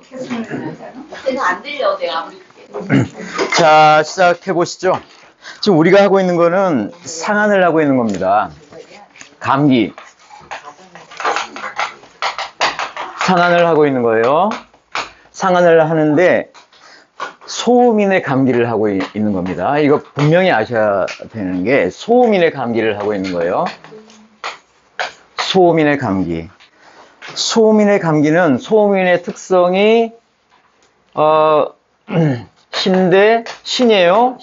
걔는 안 들려, 내가 아무리 크게. 자, 시작해 보시죠. 지금 우리가 하고 있는 거는 상한을 하고 있는 겁니다. 감기. 상한을 하고 있는 거예요. 상한을 하는데 소음인의 감기를 하고 있는 겁니다. 이거 분명히 아셔야 되는 게 소음인의 감기를 하고 있는 거예요. 소음인의 감기. 소음인의 감기는 소음인의 특성이 신이에요.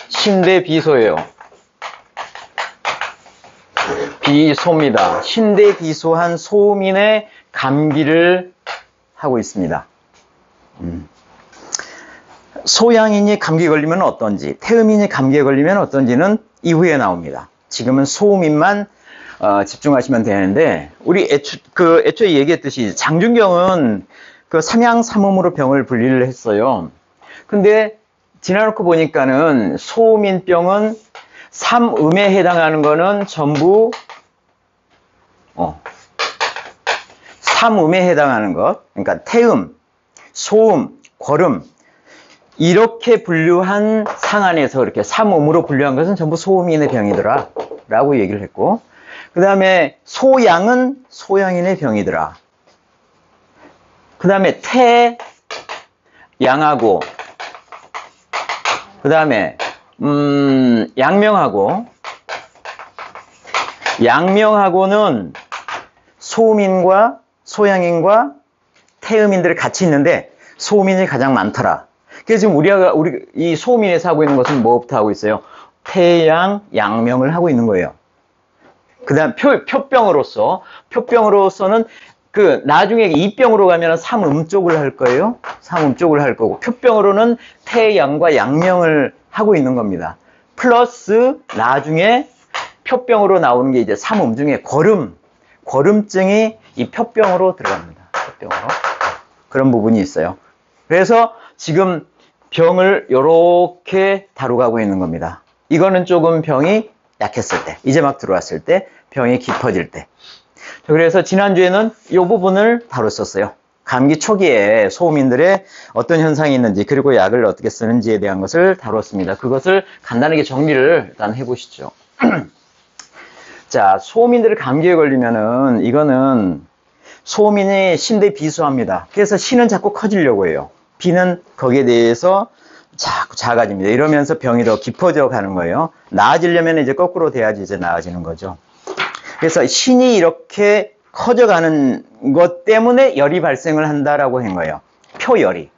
신대 비소예요. 비소입니다. 신대 비소한 소음인의 감기를 하고 있습니다. 소양인이 감기 걸리면 어떤지, 태음인이 감기에 걸리면 어떤지는 이후에 나옵니다. 지금은 소음인만 집중하시면 되는데, 우리 애초에 얘기했듯이 장준경은 그 삼양삼음으로 병을 분리를 했어요. 근데 지나놓고 보니까는 소음인병은 삼음에 해당하는 거는 전부 삼음에 해당하는 것, 그러니까 태음, 소음, 거름 이렇게 분류한 상안에서 이렇게 삼음으로 분류한 것은 전부 소음인의 병이더라 라고 얘기를 했고, 그 다음에 소양은 소양인의 병이더라. 그 다음에 태양하고, 그 다음에 양명하고는 소음인과 소양인과 태음인들이 같이 있는데 소음인이 가장 많더라. 그래서 지금 우리 이 소음인에서 하고 있는 것은 뭐부터 하고 있어요? 태양, 양명을 하고 있는 거예요. 그 다음 표병으로서는 그 나중에 이병으로 가면 삼음 쪽을 할 거예요. 삼음 쪽을 할 거고, 표병으로는 태양과 양명을 하고 있는 겁니다. 플러스 나중에 표병으로 나오는 게 이제 삼음 중에 거름증이 이 표병으로 들어갑니다. 표병으로. 그런 부분이 있어요. 그래서 지금 병을 이렇게 다루고 있는 겁니다. 이거는 조금 병이 약했을 때, 이제 막 들어왔을 때, 병이 깊어질 때. 그래서 지난주에는 이 부분을 다뤘었어요. 감기 초기에 소음인들의 어떤 현상이 있는지, 그리고 약을 어떻게 쓰는지에 대한 것을 다뤘습니다. 그것을 간단하게 정리를 일단 해보시죠. 자, 소음인들이 감기에 걸리면은 이거는 소음인이 신대 비소합니다. 그래서 신은 자꾸 커지려고 해요. 비는 거기에 대해서 자꾸 작아집니다. 이러면서 병이 더 깊어져 가는 거예요. 나아지려면 이제 거꾸로 돼야지 이제 나아지는 거죠. 그래서 신이 이렇게 커져가는 것 때문에 열이 발생을 한다라고 한 거예요. 표열이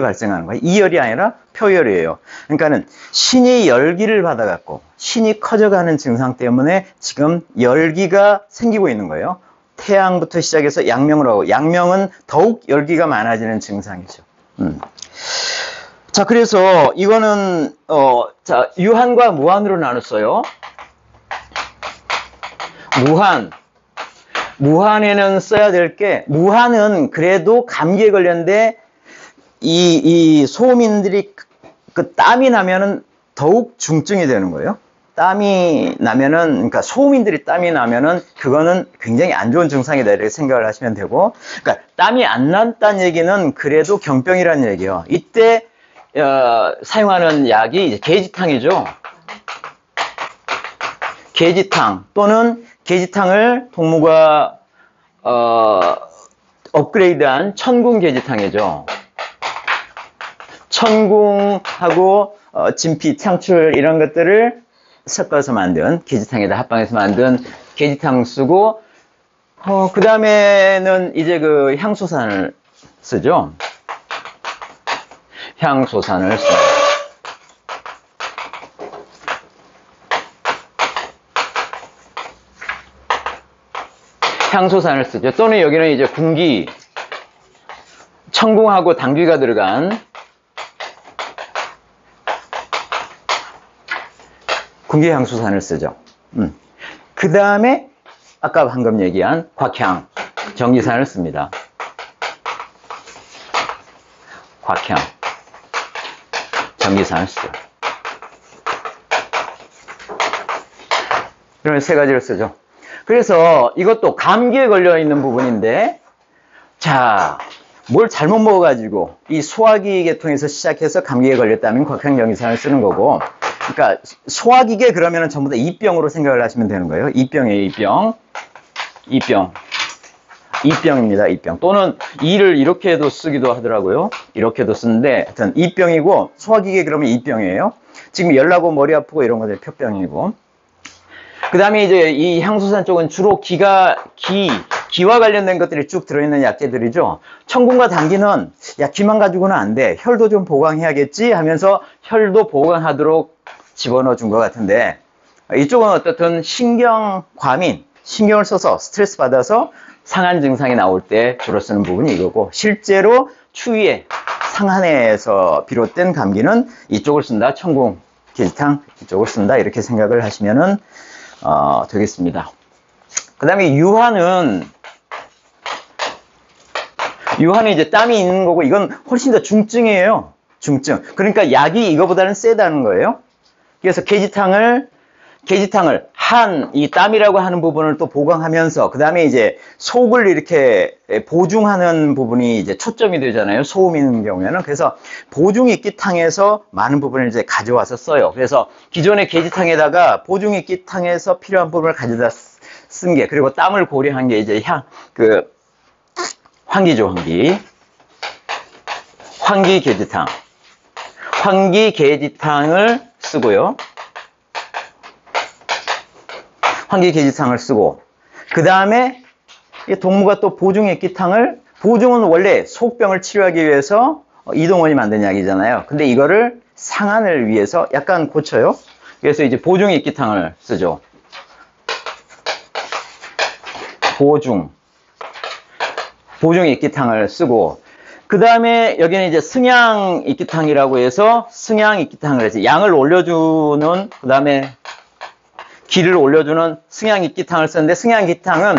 발생하는 거예요. 이열이 아니라 표열이에요. 그러니까는 신이 열기를 받아갖고 신이 커져가는 증상 때문에 지금 열기가 생기고 있는 거예요. 태양부터 시작해서 양명으로 하고, 양명은 더욱 열기가 많아지는 증상이죠. 자, 그래서 이거는 유한과 무한으로 나눴어요. 무한에는 써야 될 게, 무한은 그래도 감기에 걸렸는데 이 소음인들이 그 땀이 나면은 더욱 중증이 되는 거예요. 땀이 나면은, 그러니까 소음인들이 땀이 나면은 그거는 굉장히 안 좋은 증상이다 이렇게 생각을 하시면 되고, 그러니까 땀이 안 났다는 얘기는 그래도 경병이라는 얘기예요. 이때 사용하는 약이 이제 계지탕이죠. 계지탕 또는 계지탕을 동무가 업그레이드한 천궁 계지탕이죠. 천궁하고 진피, 창출 이런 것들을 섞어서 만든, 계지탕에다 합방해서 만든 계지탕 쓰고, 그 다음에는 이제 그 향소산을 쓰죠. 향소산을 씁니다. 향소산을 쓰죠. 또는 여기는 이제 군기, 천궁하고 당귀가 들어간 군기향소산을 쓰죠. 그 다음에 아까 방금 얘기한 곽향, 전기산을 씁니다. 곽향, 전기산을 쓰죠. 이런 세 가지를 쓰죠. 그래서 이것도 감기에 걸려 있는 부분인데, 자, 뭘 잘못 먹어가지고 이 소화기 계통에서 시작해서 감기에 걸렸다면 곽향정이상을 쓰는 거고, 그러니까 소화기계 그러면은 전부 다 이병으로 생각을 하시면 되는 거예요. 이병이에요, 이병입니다, 이병. 또는 이를 이렇게도 쓰기도 하더라고요. 이렇게도 쓰는데 하여튼 이병이고, 소화기계 그러면 이병이에요. 지금 열나고 머리 아프고 이런 것들 표병이고. 그 다음에 이제 이 향수산 쪽은 주로 기와 관련된 것들이 쭉 들어있는 약재들이죠. 청군과 당귀는 야, 기만 가지고는 안 돼. 혈도 좀 보강해야겠지 하면서 혈도 보강하도록 집어넣어 준 것 같은데, 이쪽은 어떻든 신경과민, 신경을 써서 스트레스 받아서 상한 증상이 나올 때 주로 쓰는 부분이 이거고, 실제로 추위에 상한에서 비롯된 감기는 이쪽을 쓴다. 청궁, 계지탕 이쪽을 쓴다. 이렇게 생각을 하시면은 되겠습니다. 그 다음에 유화는 이제 땀이 있는 거고, 이건 훨씬 더 중증이에요. 중증. 그러니까 약이 이거보다는 세다는 거예요. 그래서 계지탕을 이 땀이라고 하는 부분을 또 보강하면서, 그 다음에 이제 속을 이렇게 보중하는 부분이 이제 초점이 되잖아요. 소음 있는 경우에는. 그래서 보중이끼탕에서 많은 부분을 이제 가져와서 써요. 그래서 기존의 계지탕에다가 보중이끼탕에서 필요한 부분을 가져다 쓴 게, 그리고 땀을 고려한 게 이제 환기죠, 환기계지탕. 환기계지탕을 쓰고요. 환기계지탕을 쓰고, 그 다음에 동무가 또 보중액기탕을, 보중은 원래 속병을 치료하기 위해서 이동원이 만든 약이잖아요. 근데 이거를 상한을 위해서 약간 고쳐요. 그래서 이제 보중액기탕을 쓰죠. 보중액기탕을 쓰고, 그 다음에 여기는 이제 승양익기탕이라고 해서 승양익기탕을 해서 양을 올려주는, 그 다음에 기를 올려주는 승양익기탕을 쓰는데, 승양익기탕은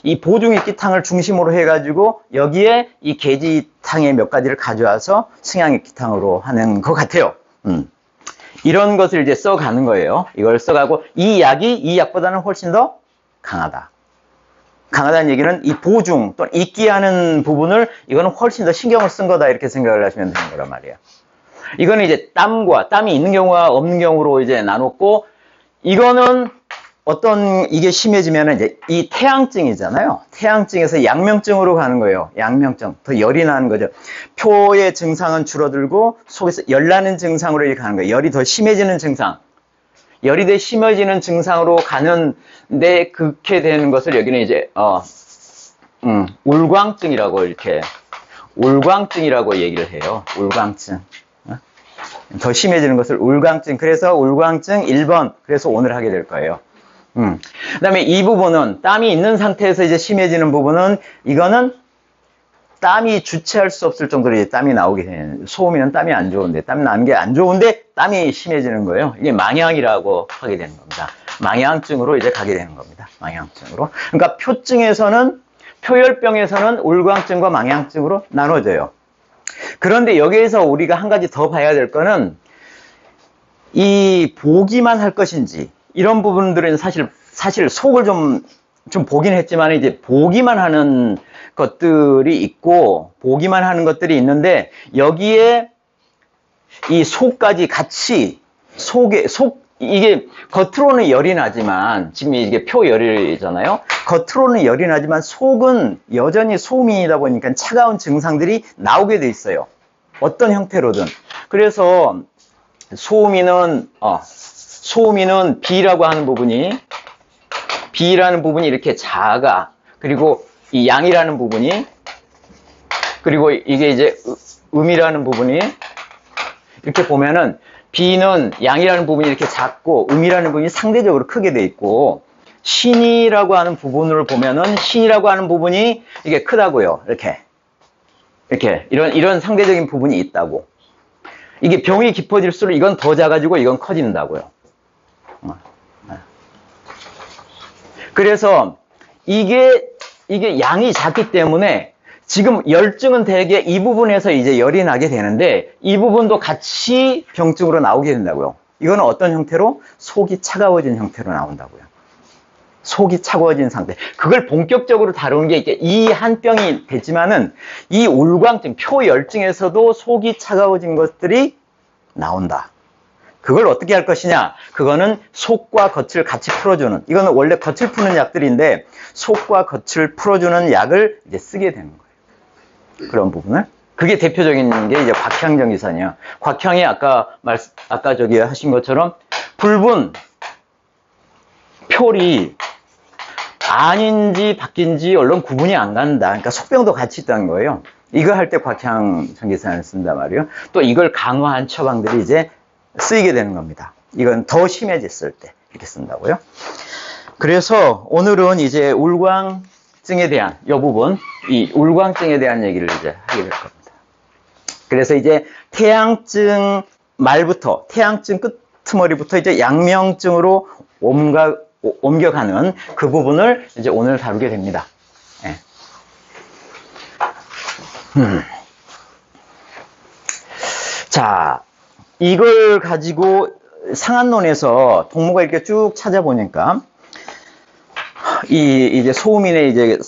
이 보중익기탕을 중심으로 해가지고 여기에 이 계지탕의 몇 가지를 가져와서 승양익기탕으로 하는 것 같아요. 이런 것을 이제 써가는 거예요. 이걸 써가고, 이 약보다는 훨씬 더 강하다. 강하다는 얘기는 이 보중 또는 익기하는 부분을, 이거는 훨씬 더 신경을 쓴 거다, 이렇게 생각을 하시면 되는 거란 말이에요. 이거는 이제 땀이 있는 경우와 없는 경우로 이제 나눴고, 이거는 이게 심해지면은 이제 이 태양증이잖아요. 태양증에서 양명증으로 가는 거예요. 양명증. 더 열이 나는 거죠. 표의 증상은 줄어들고 속에서 열나는 증상으로 이렇게 가는 거예요. 열이 더 심해지는 증상. 열이 더 심해지는 증상으로 가는데, 그렇게 되는 것을 여기는 이제, 울광증이라고 얘기를 해요. 울광증. 더 심해지는 것을 울광증. 그래서 울광증 1번. 그래서 오늘 하게 될 거예요. 그 다음에 이 부분은, 땀이 있는 상태에서 이제 심해지는 부분은, 이거는 땀이 주체할 수 없을 정도로 이제 땀이 나오게 되는, 소음이는 땀이 안 좋은데, 땀이 나는 게 안 좋은데 땀이 심해지는 거예요. 이게 망향이라고 하게 되는 겁니다. 망향증으로 이제 가게 되는 겁니다. 망향증으로. 그러니까 표열병에서는 울광증과 망향증으로 나눠져요. 그런데 여기에서 우리가 한 가지 더 봐야 될 거는, 이 보기만 할 것인지, 이런 부분들은 사실 속을 좀 보긴 했지만, 이제 보기만 하는 것들이 있고, 보기만 하는 것들이 있는데, 여기에 이 속까지 같이, 이게 겉으로는 열이 나지만, 지금 이게 표열이잖아요. 겉으로는 열이 나지만 속은 여전히 소음이다 보니까 차가운 증상들이 나오게 돼 있어요. 어떤 형태로든. 그래서 소음이는 B라고 하는 부분이 이렇게 작아. 그리고 이 양이라는 부분이, 그리고 이게 이제 음이라는 부분이, 이렇게 보면은 B는 양이라는 부분이 이렇게 작고 음이라는 부분이 상대적으로 크게 돼 있고, 신이라고 하는 부분을 보면은 신이라고 하는 부분이 이게 크다고요. 이렇게 이런 상대적인 부분이 있다고. 이게 병이 깊어질수록 이건 더 작아지고 이건 커진다고요. 그래서 이게 양이 작기 때문에 지금 열증은 대개 이 부분에서 이제 열이 나게 되는데, 이 부분도 같이 병증으로 나오게 된다고요. 이거는 어떤 형태로? 속이 차가워진 형태로 나온다고요. 속이 차가워진 상태. 그걸 본격적으로 다루는 게 이 한 병이 됐지만은 이 울광증, 표열증에서도 속이 차가워진 것들이 나온다. 그걸 어떻게 할 것이냐? 그거는 속과 겉을 같이 풀어주는, 이거는 원래 겉을 푸는 약들인데 속과 겉을 풀어주는 약을 이제 쓰게 되는 거예요. 그런 부분을. 그게 대표적인 게 이제 곽향정기산이에요. 곽향이 아까 저기 하신 것처럼 붉은 표리 안인지 밖인지 얼른 구분이 안 간다. 그러니까 속병도 같이 있다는 거예요. 이거 할 때 곽향정기산을 쓴단 말이에요. 또 이걸 강화한 처방들이 이제 쓰이게 되는 겁니다. 이건 더 심해졌을 때 이렇게 쓴다고요. 그래서 오늘은 이제 울광증에 대한 이 부분, 이 울광증에 대한 얘기를 이제 하게 될 겁니다. 그래서 이제 태양증 말부터, 태양증 끝머리부터 이제 양명증으로 옮겨가는 그 부분을 이제 오늘 다루게 됩니다. 네. 자, 이걸 가지고 상한론에서 동무가 이렇게 쭉 찾아보니까 이제 소음인의 이제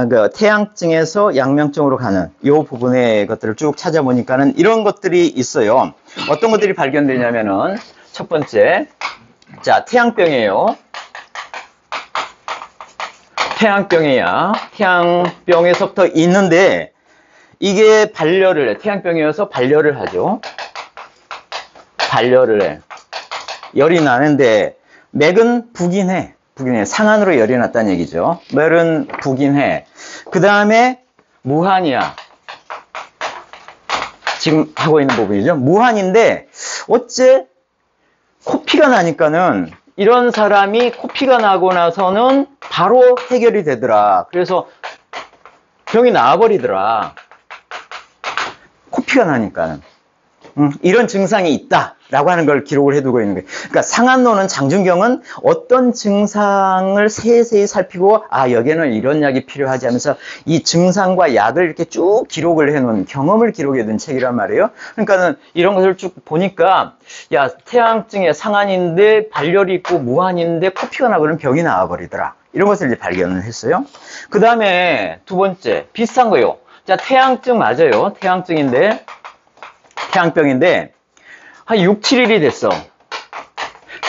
그 태양증에서 양명증으로 가는 이 부분의 것들을 쭉 찾아보니까는 이런 것들이 있어요. 어떤 것들이 발견되냐면은 첫 번째, 자, 태양병이에요. 태양병이야. 태양병에서부터 있는데 이게 발열을 해. 태양병이어서 발열을 하죠. 발열을 해. 열이 나는데 맥은 부긴해. 상한으로 열이 났다는 얘기죠. 맥은 부긴해. 그 다음에 무한이야. 지금 하고 있는 부분이죠. 무한인데 어째 코피가 나니까는 이런 사람이 코피가 나고 나서는 바로 해결이 되더라. 그래서 병이 나아버리더라. 코피가 나니까는. 이런 증상이 있다라고 하는 걸 기록을 해두고 있는 거예요. 그러니까 상한론은 장준경은 어떤 증상을 세세히 살피고 여기에는 이런 약이 필요하지 하면서 이 증상과 약을 이렇게 쭉 기록을 해놓은 경험을 기록해둔 책이란 말이에요. 그러니까는 이런 것을 쭉 보니까 야, 태양증의 상한인데 발열이 있고 무한인데 코피가 나버리면 병이 나와버리더라. 이런 것을 이제 발견을 했어요. 그 다음에 두 번째 비슷한 거예요. 자, 태양증 맞아요. 태양병인데 한 6, 7일이 됐어.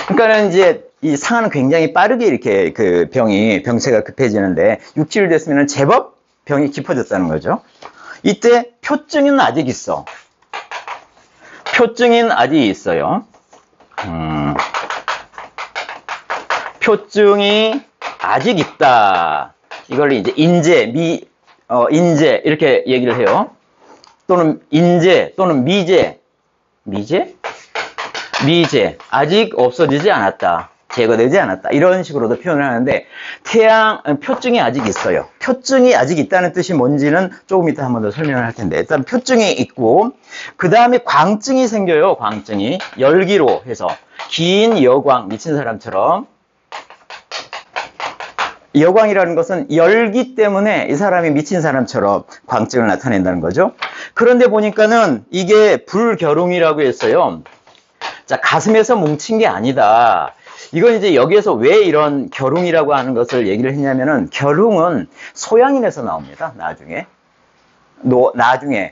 그러니까는 이제 이 상한은 굉장히 빠르게 이렇게 그 병세가 급해지는데 6, 7일 됐으면 제법 병이 깊어졌다는 거죠. 이때 표증은 아직 있어. 표증은 아직 있어요. 표증이 아직 있다. 이걸 이제 인제 이렇게 얘기를 해요. 또는 인제 또는 미제 아직 없어지지 않았다, 제거되지 않았다, 이런 식으로도 표현을 하는데 표증이 아직 있어요. 표증이 아직 있다는 뜻이 뭔지는 조금 이따 한 번 더 설명을 할 텐데, 일단 표증이 있고 그 다음에 광증이 생겨요. 광증이 열기로 해서 긴 여광, 미친 사람처럼. 여광이라는 것은 열기 때문에 이 사람이 미친 사람처럼 광증을 나타낸다는 거죠. 그런데 보니까는 이게 불결웅이라고 했어요. 자, 가슴에서 뭉친 게 아니다. 이건 이제 여기에서 왜 이런 결웅이라고 하는 것을 얘기를 했냐면은 결웅은 소양인에서 나옵니다. 나중에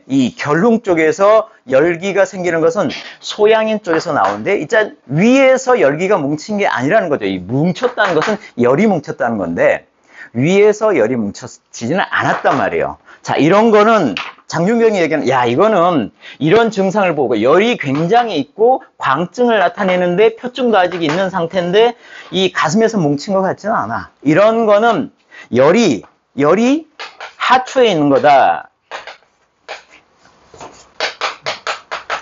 이 결웅 쪽에서 열기가 생기는 것은 소양인 쪽에서 나오는데 이제 위에서 열기가 뭉친 게 아니라는 거죠. 이 뭉쳤다는 것은 열이 뭉쳤다는 건데 위에서 열이 뭉쳐지지는 않았단 말이에요. 자, 이런 거는 장준경이 얘기하는, 이거는 이런 증상을 보고 열이 굉장히 있고 광증을 나타내는데 표증도 아직 있는 상태인데 이 가슴에서 뭉친 것 같지는 않아. 이런 거는 열이 하초에 있는 거다.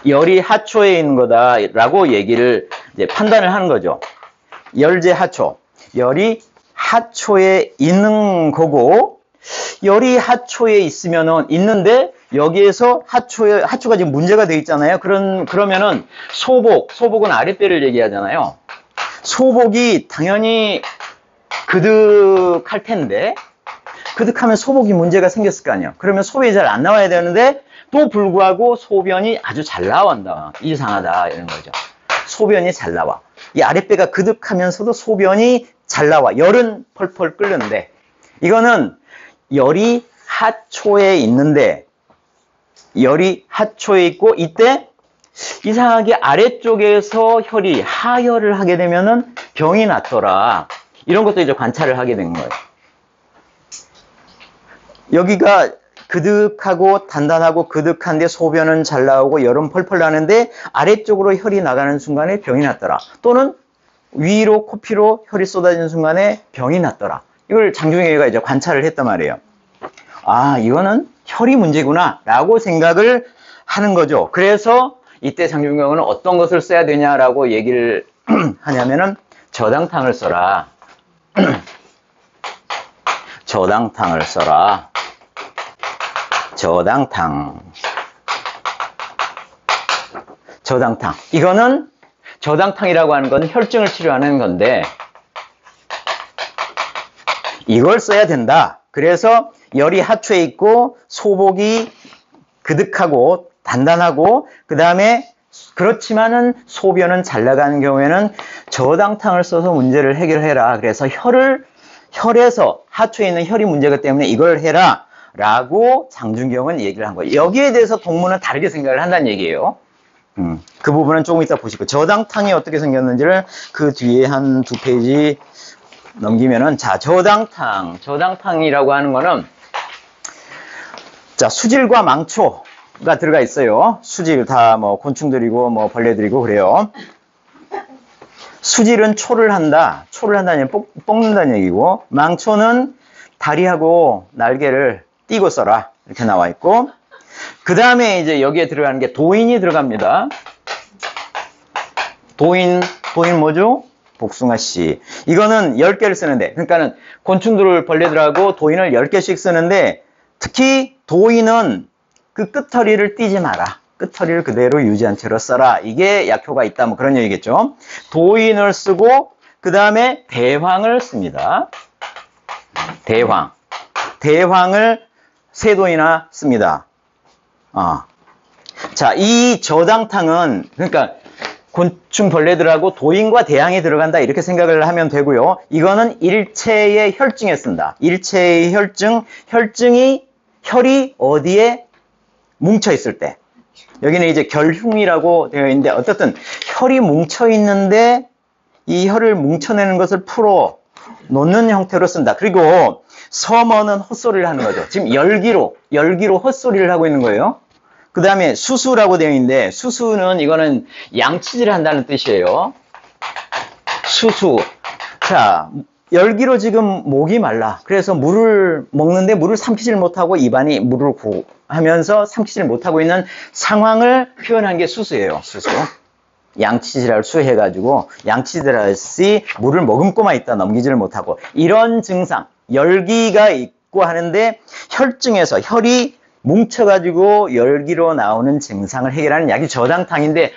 열이 하초에 있는 거다라고 얘기를 이제 판단을 하는 거죠. 열제 하초. 열이 하초에 있는 거고, 열이 하초에 있는데 여기에서 하초가 지금 문제가 돼 있잖아요. 그러면은 소복은 아랫배를 얘기하잖아요. 소복이 당연히 그득할 텐데, 그득하면 소복이 문제가 생겼을 거 아니에요. 그러면 소변이 잘 안 나와야 되는데 또 불구하고 소변이 아주 잘 나온다. 이상하다, 이런 거죠. 소변이 잘 나와. 이 아랫배가 그득하면서도 소변이 잘 나와. 열은 펄펄 끓는데 이거는 열이 하초에 있는데 열이 하초에 있고 이때 이상하게 아래쪽에서 혈이 하혈을 하게 되면은 병이 났더라. 이런 것도 이제 관찰을 하게 된 거예요. 여기가 그득하고 단단하고 그득한데 소변은 잘 나오고 열은 펄펄 나는데 아래쪽으로 혈이 나가는 순간에 병이 났더라. 또는 위로 코피로 혈이 쏟아지는 순간에 병이 났더라. 이걸 장중영이가 이제 관찰을 했단 말이에요. 아, 이거는 혈이 문제구나 라고 생각을 하는 거죠. 그래서 이때 장중영은 어떤 것을 써야 되냐라고 얘기를 하냐면은 저당탕을 써라. 저당탕을 써라. 저당탕. 저당탕. 이거는 저당탕이라고 하는 건 혈증을 치료하는 건데 이걸 써야 된다. 그래서 열이 하초에 있고 소복이 그득하고 단단하고 그 다음에 그렇지만은 소변은 잘 나가는 경우에는 저당탕을 써서 문제를 해결해라. 그래서 혈에서 하초에 있는 혈이 문제가 때문에 이걸 해라 라고 장준경은 얘기를 한 거예요. 여기에 대해서 동문은 다르게 생각을 한다는 얘기예요. 그 부분은 조금 이따 보시고 저당탕이 어떻게 생겼는지를 그 뒤에 한 2페이지 넘기면은 자 저당탕이라고 하는 거는 자 수질과 망초가 들어가 있어요. 수질 다 뭐 곤충들이고 뭐 벌레들이고 그래요. 수질은 초를 한다는 뽑는다는 얘기고 망초는 다리하고 날개를 띄고 써라 이렇게 나와 있고 그 다음에 이제 여기에 들어가는 게 도인이 들어갑니다. 도인 뭐죠? 복숭아씨. 이거는 10개를 쓰는데 그러니까는 곤충들을 벌레들하고 도인을 10개씩 쓰는데 특히 도인은 그 끝터리를 띄지 마라. 끝터리를 그대로 유지한 채로 써라. 이게 약효가 있다. 뭐 그런 얘기겠죠. 도인을 쓰고 그 다음에 대황을 씁니다. 대황을 3도이나 씁니다. 자, 이 저당탕은 그러니까 곤충 벌레들하고 도인과 대항이 들어간다 이렇게 생각을 하면 되고요. 이거는 일체의 혈증에 쓴다. 일체의 혈증이 혈이 어디에 뭉쳐 있을 때 여기는 이제 결흉이라고 되어 있는데 어쨌든 혈이 뭉쳐 있는데 이 혈을 뭉쳐내는 것을 풀어 놓는 형태로 쓴다. 그리고 서머는 헛소리를 하는 거죠. 지금 열기로 헛소리를 하고 있는 거예요. 그 다음에 수수라고 되어 있는데 수수는 이거는 양치질을 한다는 뜻이에요. 수수. 자, 열기로 지금 목이 말라. 그래서 물을 먹는데 물을 삼키질 못하고 입안이 물을 하면서 삼키질 못하고 있는 상황을 표현한 게 수수예요. 수수. 양치질할 수 해가지고 양치질할시 물을 머금고만 있다 넘기지를 못하고 이런 증상 열기가 있고 하는데 혈증에서 혈이 뭉쳐가지고 열기로 나오는 증상을 해결하는 약이 저당탕인데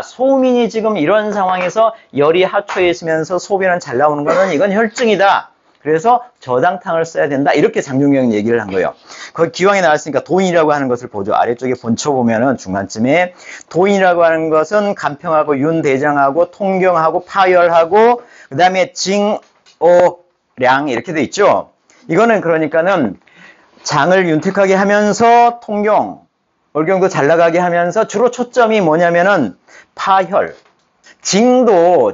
소민이 지금 이런 상황에서 열이 하초에 있으면서 소변은 잘 나오는 거는 이건 혈증이다. 그래서 저당탕을 써야 된다. 이렇게 장중경 얘기를 한 거예요. 거기 기왕에 나왔으니까 도인이라고 하는 것을 보죠. 아래쪽에 본초 보면은 중간쯤에 도인이라고 하는 것은 간평하고 윤대장하고 통경하고 파열하고 그 다음에 징오량 이렇게 돼 있죠. 이거는 그러니까는 장을 윤택하게 하면서 통경, 얼경도 잘 나가게 하면서 주로 초점이 뭐냐면은 파혈, 징도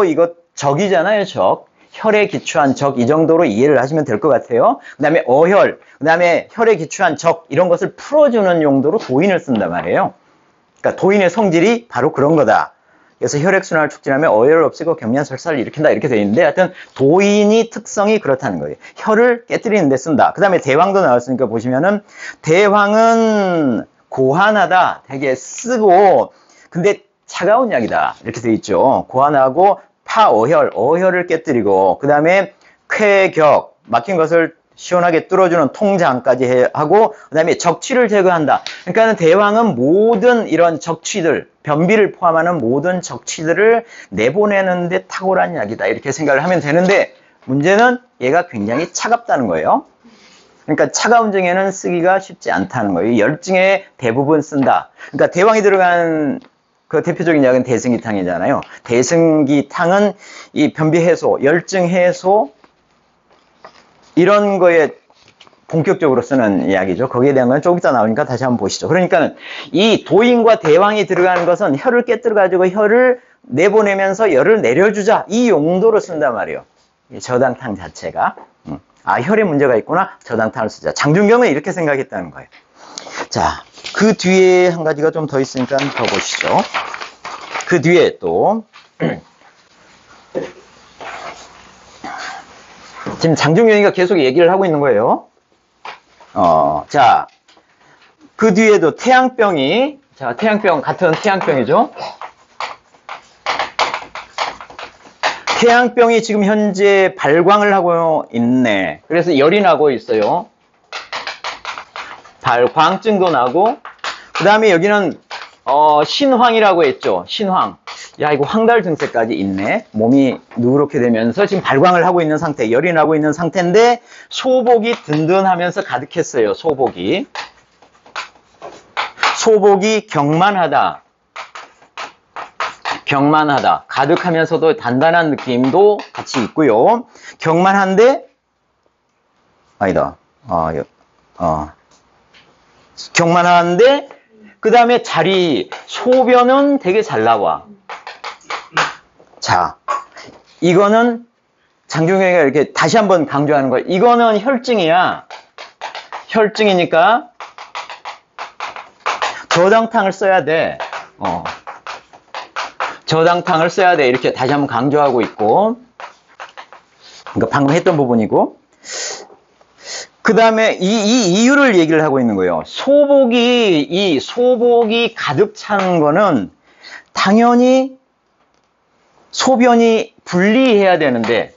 이거 적이잖아요. 적. 혈에 기초한 적 이 정도로 이해를 하시면 될 것 같아요. 그 다음에 어혈, 그 다음에 혈에 기초한 적 이런 것을 풀어주는 용도로 도인을 쓴단 말이에요. 그러니까 도인의 성질이 바로 그런 거다. 그래서 혈액순환을 촉진하며 어혈을 없애고 경련설사를 일으킨다 이렇게 되어 있는데 하여튼 도인이 특성이 그렇다는 거예요. 혈을 깨뜨리는 데 쓴다. 그 다음에 대황도 나왔으니까 보시면은 대황은 고환하다 되게 쓰고 근데 차가운 약이다 이렇게 되어 있죠. 고환하고 어혈을 깨뜨리고 그 다음에 쾌격 막힌 것을 시원하게 뚫어주는 통장까지 하고 그 다음에 적취를 제거한다. 그러니까 대왕은 모든 이런 적취들 변비를 포함하는 모든 적취들을 내보내는 데 탁월한 약이다 이렇게 생각을 하면 되는데 문제는 얘가 굉장히 차갑다는 거예요. 그러니까 차가운 증에는 쓰기가 쉽지 않다는 거예요. 열증에 대부분 쓴다. 그러니까 대왕이 들어간 그 대표적인 약은 대승기탕이잖아요. 대승기탕은 이 변비 해소, 열증 해소 이런 거에 본격적으로 쓰는 약이죠. 거기에 대한 건 조금 이따 나오니까 다시 한번 보시죠. 그러니까 이 도인과 대왕이 들어가는 것은 혀를 깨뜨려 가지고 혀를 내보내면서 열을 내려주자 이 용도로 쓴단 말이에요. 이 저당탕 자체가 혈에 문제가 있구나 저당탕을 쓰자. 장준경은 이렇게 생각했다는 거예요. 자, 그 뒤에 한 가지가 좀 더 있으니까 더 보시죠. 그 뒤에 또 지금 장준경이가 계속 얘기를 하고 있는 거예요. 자, 그 뒤에도 태양병이, 자, 태양병, 같은 태양병이죠. 태양병이 지금 현재 발광을 하고 있네. 그래서 열이 나고 있어요. 발광증도 나고, 그 다음에 여기는, 신황이라고 했죠. 신황. 야, 이거 황달 증세까지 있네. 몸이 누렇게 되면서 지금 발광을 하고 있는 상태, 열이 나고 있는 상태인데 소복이 든든하면서 가득했어요. 소복이. 소복이 경만하다. 경만하다. 가득하면서도 단단한 느낌도 같이 있고요. 경만한데 아니다. 경만한데 그 다음에 자리, 소변은 되게 잘 나와. 자, 이거는 장준경이가 이렇게 다시 한번 강조하는 거예요. 이거는 혈증이야. 혈증이니까 저당탕을 써야 돼. 저당탕을 써야 돼. 이렇게 다시 한번 강조하고 있고. 그러니까 방금 했던 부분이고. 그 다음에 이 이유를 얘기를 하고 있는 거예요. 소복이 가득 차는 거는 당연히 소변이 분리해야 되는데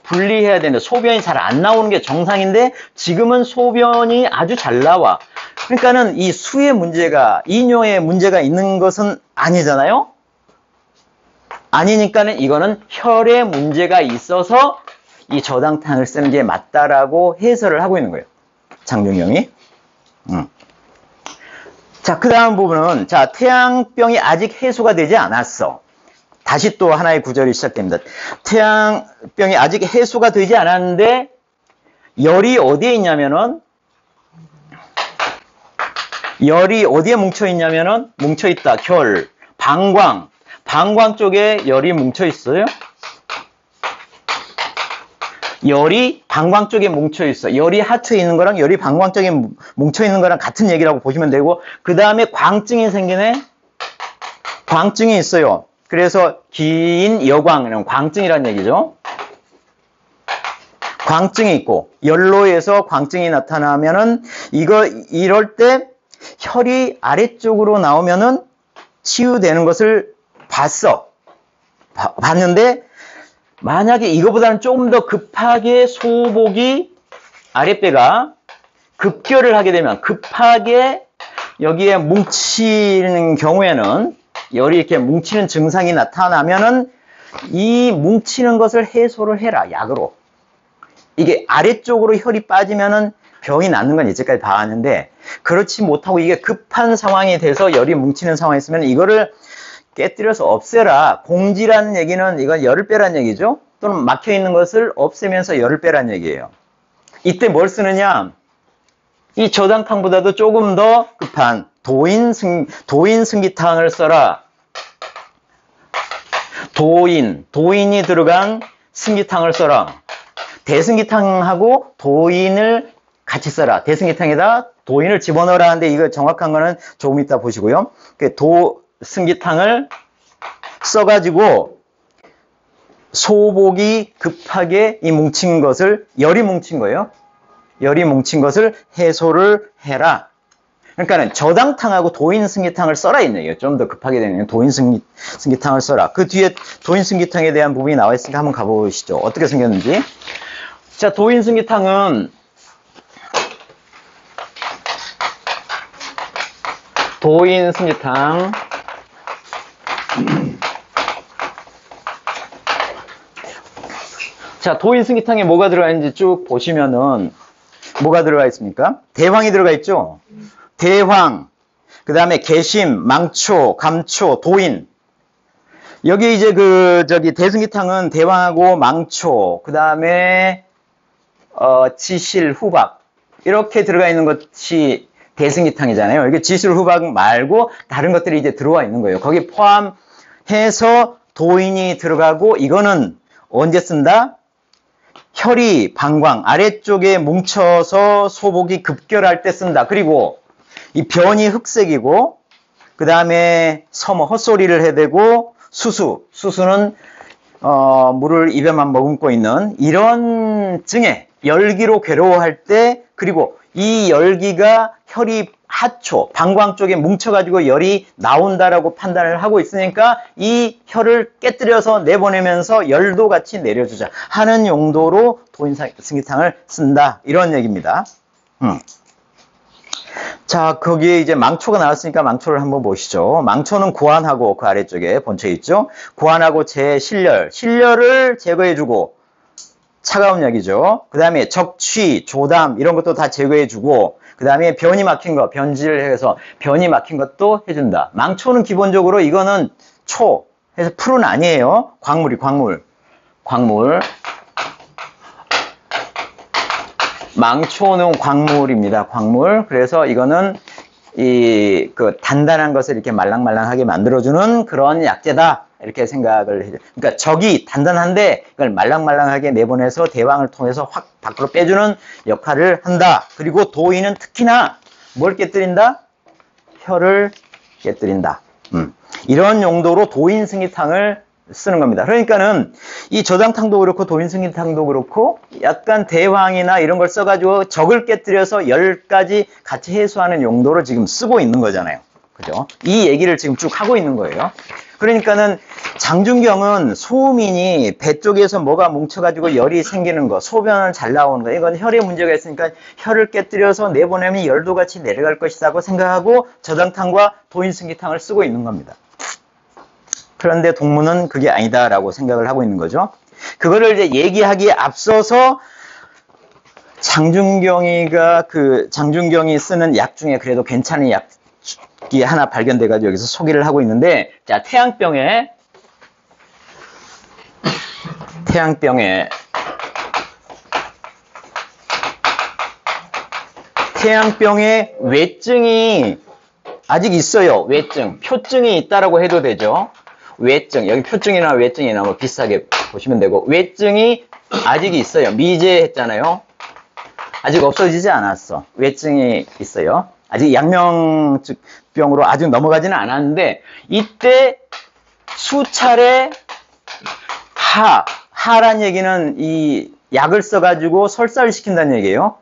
소변이 잘 안 나오는 게 정상인데 지금은 소변이 아주 잘 나와. 그러니까는 이 수의 문제가, 이뇨에 문제가 있는 것은 아니잖아요? 아니니까는 이거는 혈에 문제가 있어서 이 저당탕을 쓰는 게 맞다라고 해설을 하고 있는 거예요. 장준경이. 자, 그 다음 부분은, 자, 태양병이 아직 해소가 되지 않았어. 다시 또 하나의 구절이 시작됩니다. 태양병이 아직 해소가 되지 않았는데, 열이 어디에 있냐면은, 열이 어디에 뭉쳐있냐면은, 뭉쳐있다. 결, 방광. 방광 쪽에 열이 뭉쳐있어요. 열이 방광 쪽에 뭉쳐있어. 열이 하트에 있는 거랑 열이 방광 쪽에 뭉쳐있는 거랑 같은 얘기라고 보시면 되고, 그 다음에 광증이 생기네. 광증이 있어요. 그래서 긴 여광, 광증이라는 얘기죠. 광증이 있고, 열로에서 광증이 나타나면은, 이럴 때 혈이 아래쪽으로 나오면은 치유되는 것을 봤는데, 만약에 이거보다는 조금 더 급하게 소복이 아랫배가 급결을 하게 되면 급하게 여기에 뭉치는 경우에는 열이 이렇게 뭉치는 증상이 나타나면은 이 뭉치는 것을 해소를 해라. 약으로. 이게 아래쪽으로 혈이 빠지면은 병이 낫는 건 이제까지 봐왔는데 그렇지 못하고 이게 급한 상황이 돼서 열이 뭉치는 상황이 있으면 이거를 깨뜨려서 없애라. 공지라는 얘기는 이건 열을 빼라는 얘기죠. 또는 막혀있는 것을 없애면서 열을 빼라는 얘기예요. 이때 뭘 쓰느냐? 이 저당탕보다도 조금 더 급한 도인 승기탕을 써라. 도인이 들어간 승기탕을 써라. 대승기탕하고 도인을 같이 써라. 대승기탕에다 도인을 집어넣으라 하는데 이거 정확한 거는 조금 이따 보시고요. 승기탕을 써가지고 소복이 급하게 이 뭉친 것을, 열이 뭉친 거예요. 열이 뭉친 것을 해소를 해라. 그러니까는 저당탕하고 도인승기탕을 써라 있는 얘기예요. 좀 더 급하게 되는 도인승기탕을 써라. 그 뒤에 도인승기탕에 대한 부분이 나와 있으니까 한번 가보시죠. 어떻게 생겼는지. 자, 도인승기탕은 도인승기탕 자, 도인승기탕에 뭐가 들어가 있는지 쭉 보시면은 뭐가 들어가 있습니까? 대황이 들어가 있죠? 대황, 그 다음에 개심, 망초, 감초, 도인. 여기 이제 대승기탕은 대왕하고 망초, 그 다음에, 지실, 후박. 이렇게 들어가 있는 것이 대승기탕이잖아요. 이게 지실, 후박 말고 다른 것들이 이제 들어와 있는 거예요. 거기 포함해서 도인이 들어가고, 이거는 언제 쓴다? 혈이, 방광, 아래쪽에 뭉쳐서 소복이 급결할 때 쓴다. 그리고 이 변이 흑색이고, 그 다음에 서머, 헛소리를 해대고, 수수는 물을 입에만 머금고 있는 이런 증에 열기로 괴로워할 때, 그리고 이 열기가 혈이 하초, 방광 쪽에 뭉쳐가지고 열이 나온다라고 판단을 하고 있으니까 이 혈을 깨뜨려서 내보내면서 열도 같이 내려주자 하는 용도로 도인승기탕을 쓴다. 이런 얘기입니다. 자, 거기에 이제 망초가 나왔으니까 망초를 한번 보시죠. 망초는 고환하고 그 아래쪽에 본체 있죠. 고환하고 신열을 제거해주고, 차가운 약이죠. 그 다음에 적취, 조담 이런 것도 다 제거해주고, 그 다음에 변이 막힌 거, 변질을 해서 변이 막힌 것도 해준다. 망초는 기본적으로 이거는 해서 풀은 아니에요. 광물. 망초는 광물입니다. 광물. 그래서 이거는 단단한 것을 이렇게 말랑말랑하게 만들어주는 그런 약재다. 이렇게 생각을 해요. 그러니까 적이 단단한데 이걸 말랑말랑하게 내보내서 대왕을 통해서 확 밖으로 빼주는 역할을 한다. 그리고 도인은 특히나 뭘 깨뜨린다? 혈을 깨뜨린다. 이런 용도로 도인승기탕을 쓰는 겁니다. 그러니까는 이 저장탕도 그렇고 도인승기탕도 그렇고 약간 대왕이나 이런 걸 써가지고 적을 깨뜨려서 열까지 같이 해소하는 용도로 지금 쓰고 있는 거잖아요. 그죠? 이 얘기를 지금 쭉 하고 있는 거예요. 그러니까는 장준경은 소민이 배 쪽에서 뭐가 뭉쳐가지고 열이 생기는 거, 소변을 잘 나오는 거, 이건 혈에 문제가 있으니까 혈을 깨뜨려서 내보내면 열도 같이 내려갈 것이라고 생각하고 저장탕과 도인승기탕을 쓰고 있는 겁니다. 그런데 동문은 그게 아니다라고 생각을 하고 있는 거죠. 그거를 이제 얘기하기에 앞서서 장준경이 쓰는 약 중에 그래도 괜찮은 약이 하나 발견돼가지고 여기서 소개를 하고 있는데, 자, 태양병에 외증이 아직 있어요. 외증, 표증이 있다라고 해도 되죠. 외증, 여기 표증이나 외증이나 뭐 비슷하게 보시면 되고, 외증이 아직 있어요. 미제했잖아요. 아직 없어지지 않았어. 외증이 있어요. 아직 양명병으로 아직 넘어가지는 않았는데, 이때 수차례 하란 얘기는 이 약을 써가지고 설사를 시킨다는 얘기예요.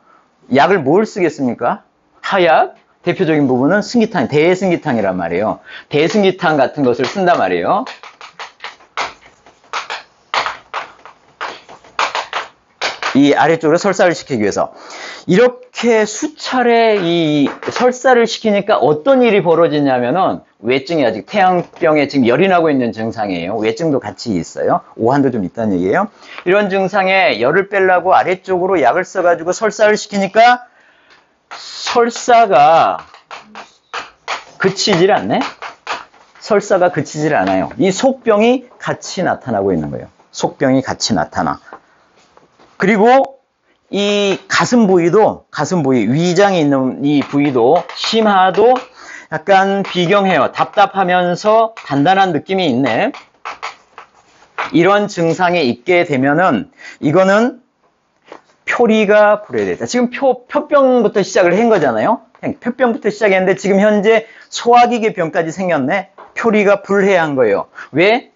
약을 뭘 쓰겠습니까? 하약? 대표적인 부분은 승기탕, 대승기탕이란 말이에요. 대승기탕 같은 것을 쓴단 말이에요. 이 아래쪽으로 설사를 시키기 위해서. 이렇게 수차례 이 설사를 시키니까 어떤 일이 벌어지냐면은 외증이 아직 태양병에 지금 열이 나고 있는 증상이에요. 외증도 같이 있어요. 오한도 좀 있다는 얘기예요. 이런 증상에 열을 빼려고 아래쪽으로 약을 써가지고 설사를 시키니까 설사가 그치질 않네? 설사가 그치질 않아요. 이 속병이 같이 나타나고 있는 거예요. 속병이 같이 나타나. 그리고 이 가슴 부위, 위장에 있는 이 부위도 심하도 약간 비경해요. 답답하면서 단단한 느낌이 있네. 이런 증상에 있게 되면은 이거는 표리가 불어야 되겠다. 지금 표병부터 시작을 한 거잖아요. 표병부터 시작했는데 지금 현재 소화기계 병까지 생겼네. 표리가 불해야 한 거예요. 왜?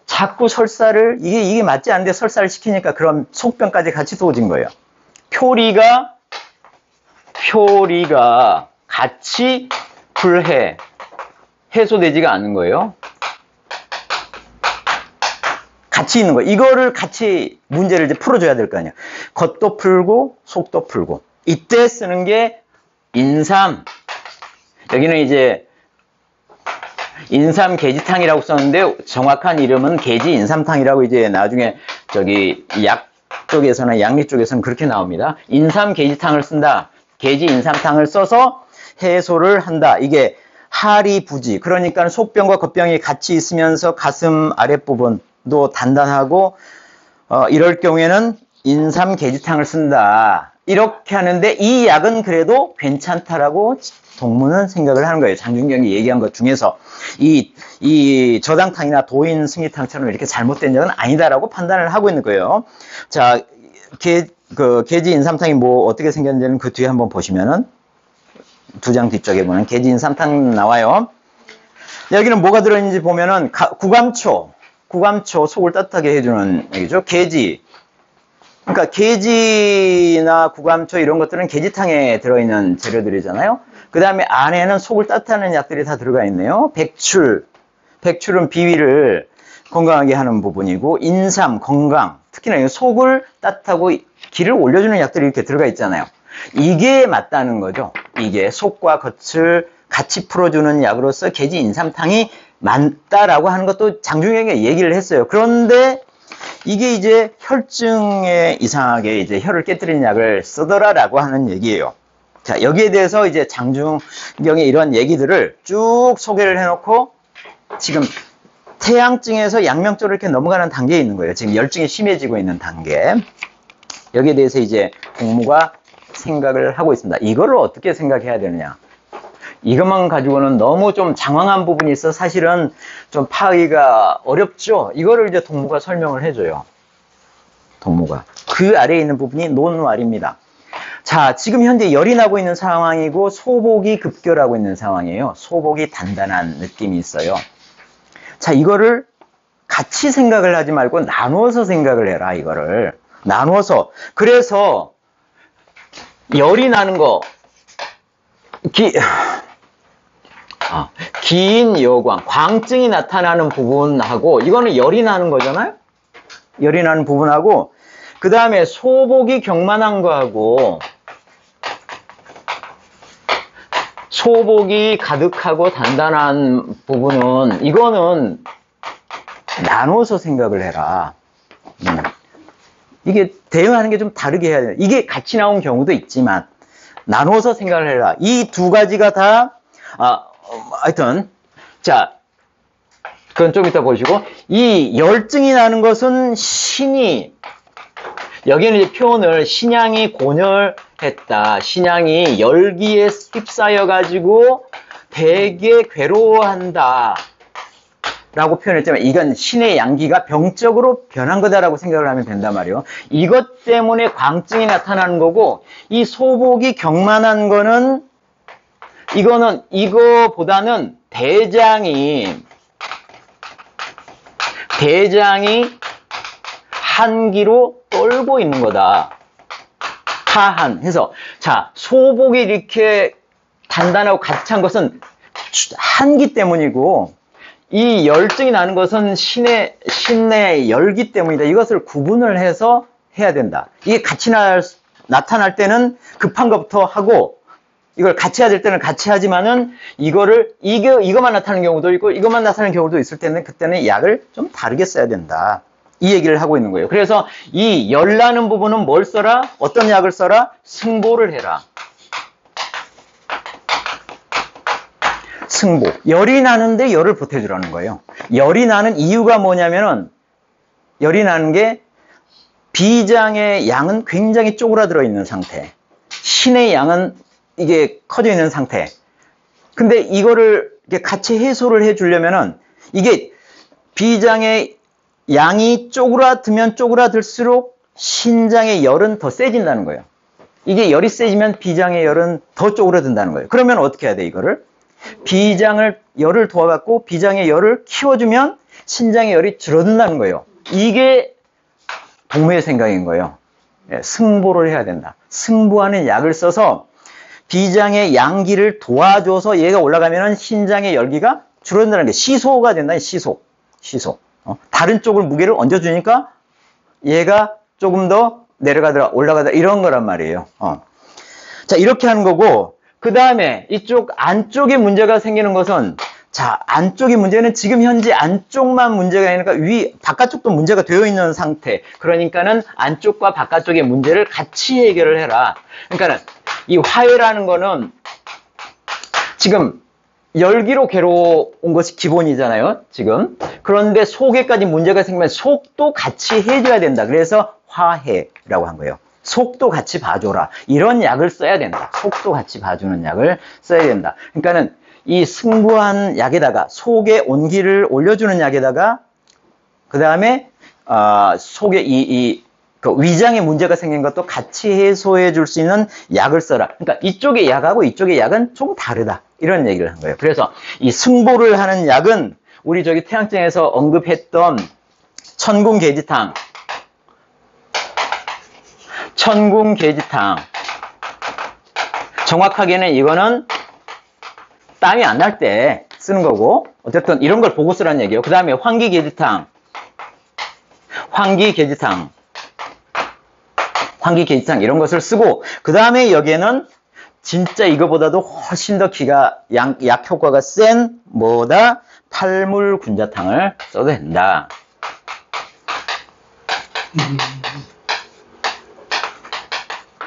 자꾸 설사를 이게 맞지 않는데 설사를 시키니까 그런 속병까지 같이 도진 거예요. 표리가 같이 해소되지가 않는 거예요. 같이 있는 거예요. 이거를 같이 문제를 이제 풀어줘야 될 거 아니에요. 겉도 풀고 속도 풀고. 이때 쓰는 게 인삼. 여기는 이제 인삼계지탕이라고 썼는데 정확한 이름은 계지인삼탕이라고 이제 나중에 약 쪽에서나 양리 쪽에서는 그렇게 나옵니다. 인삼계지탕을 쓴다. 계지인삼탕을 써서 해소를 한다. 이게 하리 부지. 그러니까 속병과 겉병이 같이 있으면서 가슴 아랫부분도 단단하고 이럴 경우에는 인삼계지탕을 쓴다. 이렇게 하는데 이 약은 그래도 괜찮다라고 동무는 생각을 하는 거예요. 장준경이 얘기한 것 중에서 이 저당탕이나 도인 승리탕처럼 이렇게 잘못된 약은 아니다라고 판단을 하고 있는 거예요. 자, 계지 인삼탕이 뭐 어떻게 생겼는지는 그 뒤에 한번 보시면은 두 장 뒤쪽에 보면 계지 인삼탕 나와요. 여기는 뭐가 들어있는지 보면은 구감초 속을 따뜻하게 해주는 얘기죠. 계지. 그러니까 계지나 구감초 이런 것들은 계지탕에 들어있는 재료들이잖아요. 그 다음에 안에는 속을 따뜻하는 약들이 다 들어가 있네요. 백출은 비위를 건강하게 하는 부분이고, 인삼, 건강, 특히나 속을 따뜻하고 기를 올려주는 약들이 이렇게 들어가 있잖아요. 이게 맞다는 거죠. 이게 속과 겉을 같이 풀어주는 약으로서 계지 인삼탕이 맞다라고 하는 것도 장중경이 얘기를 했어요. 그런데 이게 이제 혈증에 이상하게 이제 혈을 깨뜨리는 약을 쓰더라라고 하는 얘기예요. 자, 여기에 대해서 이제 장중경의 이런 얘기들을 쭉 소개를 해놓고 지금 태양증에서 양명적으로 이렇게 넘어가는 단계에 있는 거예요. 지금 열증이 심해지고 있는 단계. 여기에 대해서 이제 공무가 생각을 하고 있습니다. 이거를 어떻게 생각해야 되느냐. 이것만 가지고는 너무 좀 장황한 부분이 있어 사실은 좀 파악하기가 어렵죠. 이거를 이제 동무가 설명을 해줘요. 동무가. 그 아래에 있는 부분이 논왈입니다. 자, 지금 현재 열이 나고 있는 상황이고 소복이 급결하고 있는 상황이에요. 소복이 단단한 느낌이 있어요. 자, 이거를 같이 생각을 하지 말고 나누어서 생각을 해라, 이거를. 나누어서. 그래서 열이 나는 거, 긴 여광, 광증이 나타나는 부분하고, 이거는 열이 나는 거잖아요? 열이 나는 부분하고, 그 다음에 소복이 경만한 거하고, 소복이 가득하고 단단한 부분은, 이거는 나눠서 생각을 해라. 이게 대응하는 게 좀 다르게 해야 돼요. 이게 같이 나온 경우도 있지만, 나눠서 생각을 해라. 이 두 가지가 다, 하여튼, 자, 그건 좀 이따 보시고, 이 열증이 나는 것은 여기는 이제 표현을 신양이 곤열했다. 신양이 열기에 휩싸여가지고 되게 괴로워한다. 라고 표현했지만 이건 신의 양기가 병적으로 변한 거다라고 생각을 하면 된단 말이에요. 이것 때문에 광증이 나타나는 거고, 이 소복이 경만한 거는 이거보다는 대장이 한기로 떨고 있는 거다. 하한 해서, 자, 소복이 이렇게 단단하고 가득한 것은 한기 때문이고, 이 열증이 나는 것은 신의 열기 때문이다. 이것을 구분을 해서 해야 된다. 이게 같이 나타날 때는 급한 것부터 하고, 이걸 같이 해야 될 때는 같이 하지만은, 이거만 나타나는 경우도 있고, 이것만 나타나는 경우도 있을 때는, 그때는 약을 좀 다르게 써야 된다. 이 얘기를 하고 있는 거예요. 그래서 이 열 나는 부분은 뭘 써라? 어떤 약을 써라? 승보를 해라. 승보. 열이 나는데 열을 보태주라는 거예요. 열이 나는 이유가 뭐냐면은, 열이 나는 게 비장의 양은 굉장히 쪼그라들어 있는 상태. 신의 양은 이게 커져 있는 상태. 근데 이거를 이렇게 같이 해소를 해주려면은, 이게 비장의 양이 쪼그라들면 쪼그라들수록 신장의 열은 더 세진다는 거예요. 이게 열이 세지면 비장의 열은 더 쪼그라든다는 거예요. 그러면 어떻게 해야 돼, 이거를? 열을 도와갖고 비장의 열을 키워주면 신장의 열이 줄어든다는 거예요. 이게 동무의 생각인 거예요. 승보를 해야 된다. 승보하는 약을 써서 비장의 양기를 도와줘서 얘가 올라가면 신장의 열기가 줄어든다는 게 시소가 된다. 시소. 다른 쪽을 무게를 얹어주니까 얘가 조금 더 내려가더라, 올라가더라, 이런 거란 말이에요. 자, 이렇게 하는 거고, 그 다음에 이쪽 안쪽에 문제가 생기는 것은, 자, 안쪽의 문제는 지금 현재 안쪽만 문제가 있으니까 바깥쪽도 문제가 되어 있는 상태. 그러니까는 안쪽과 바깥쪽의 문제를 같이 해결을 해라. 그러니까는 이 화해라는 거는 지금 열기로 괴로운 것이 기본이잖아요, 지금. 그런데 속에까지 문제가 생기면 속도 같이 해줘야 된다. 그래서 화해라고 한 거예요. 속도 같이 봐줘라. 이런 약을 써야 된다. 속도 같이 봐주는 약을 써야 된다. 그러니까는 이 승부한 약에다가 속에 온기를 올려주는 약에다가 그 다음에 속에 그 위장에 문제가 생긴 것도 같이 해소해 줄 수 있는 약을 써라. 그러니까 이쪽의 약하고 이쪽의 약은 조금 다르다. 이런 얘기를 한 거예요. 그래서 이 승보를 하는 약은 우리 저기 태양증에서 언급했던 천궁계지탕, 정확하게는 이거는 땀이 안 날 때 쓰는 거고, 어쨌든 이런 걸 보고 쓰라는 얘기예요. 그 다음에 환기계지탕 이런 것을 쓰고, 그 다음에 여기에는 진짜 이거보다도 훨씬 더 약 효과가 센 뭐다? 팔물군자탕을 써도 된다.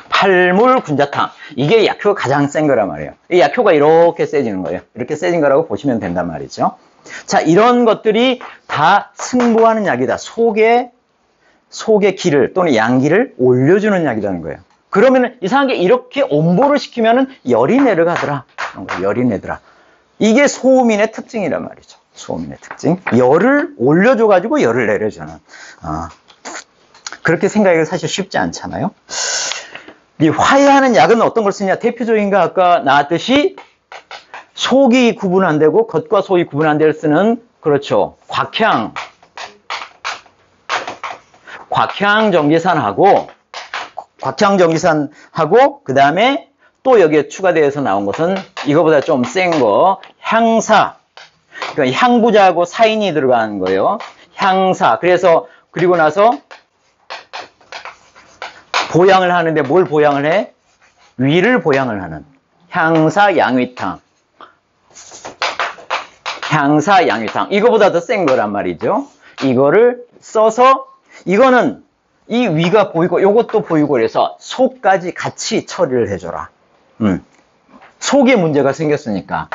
팔물군자탕. 이게 약효가 가장 센 거란 말이에요. 이 약효가 이렇게 세지는 거예요. 이렇게 세진 거라고 보시면 된단 말이죠. 자, 이런 것들이 다 승부하는 약이다. 속의 기를 또는 양기를 올려주는 약이라는 거예요. 그러면 이상하게 이렇게 온보를 시키면은 열이 내려가더라. 열이 내더라. 이게 소음인의 특징이란 말이죠. 소음인의 특징. 열을 올려줘가지고 열을 내려주는. 그렇게 생각하기가 사실 쉽지 않잖아요. 이 화해하는 약은 어떤 걸 쓰냐? 대표적인 거 아까 나왔듯이 속이 구분 안 되고 겉과 속이 구분 안 될 쓰는, 그렇죠, 곽향정기산하고 그 다음에 또 여기에 추가되어서 나온 것은 이거보다 좀 센 거, 향사. 그러니까 향부자하고 사인이 들어가는 거예요. 향사. 그래서 그리고 나서 보양을 하는데 뭘 보양을 해? 위를 보양을 하는 향사양위탕. 이거보다 더 센 거란 말이죠. 이거를 써서, 이거는 이 위가 보이고 이것도 보이고 그래서 속까지 같이 처리를 해줘라. 속에 문제가 생겼으니까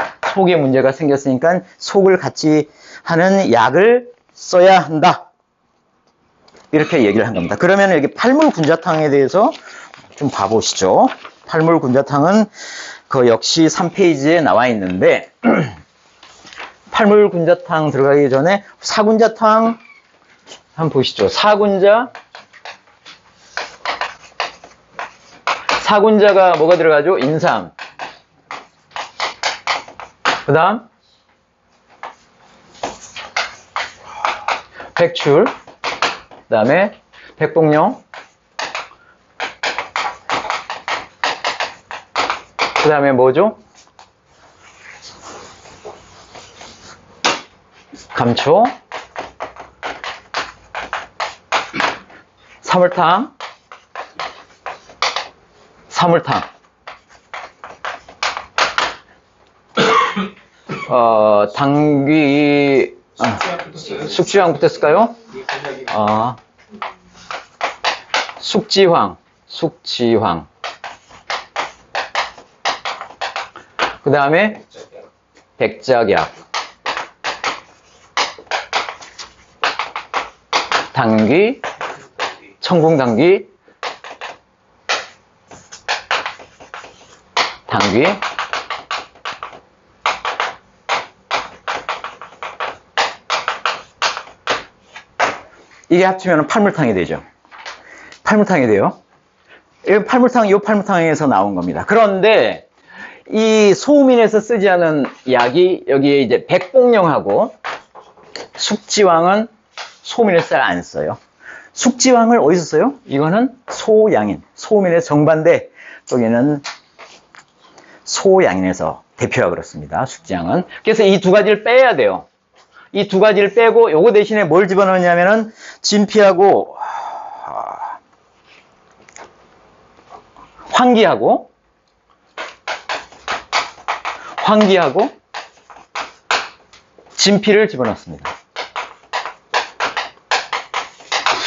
속을 같이 하는 약을 써야 한다. 이렇게 얘기를 한 겁니다. 그러면 여기 팔물군자탕에 대해서 좀 봐보시죠. 팔물군자탕은 그 역시 3페이지에 나와 있는데, 팔물군자탕 들어가기 전에 사군자탕 한번 보시죠. 사군자가 뭐가 들어가죠? 인삼. 그 다음 백출. 그 다음에 백복령. 그 다음에 뭐죠? 감초. 사물탕. 당귀, 숙지황 붙었을까요? 숙지황. 그 다음에 백작약. 당귀, 청궁당귀, 이게 합치면 팔물탕이 되죠. 이 팔물탕에서 나온 겁니다. 그런데 이 소음인에서 쓰지 않은 약이 여기에 이제 백복령하고 숙지황은 소음인에서 잘 안 써요. 숙지황을 어디서 써요? 이거는 소양인, 소음인의 정반대. 여기는 소양인에서 대표가 그렇습니다. 숙지황은. 그래서 이 두 가지를 빼야 돼요. 이 두 가지를 빼고 요거 대신에 뭘 집어넣냐면은 진피하고 환기하고 진피를 집어넣습니다.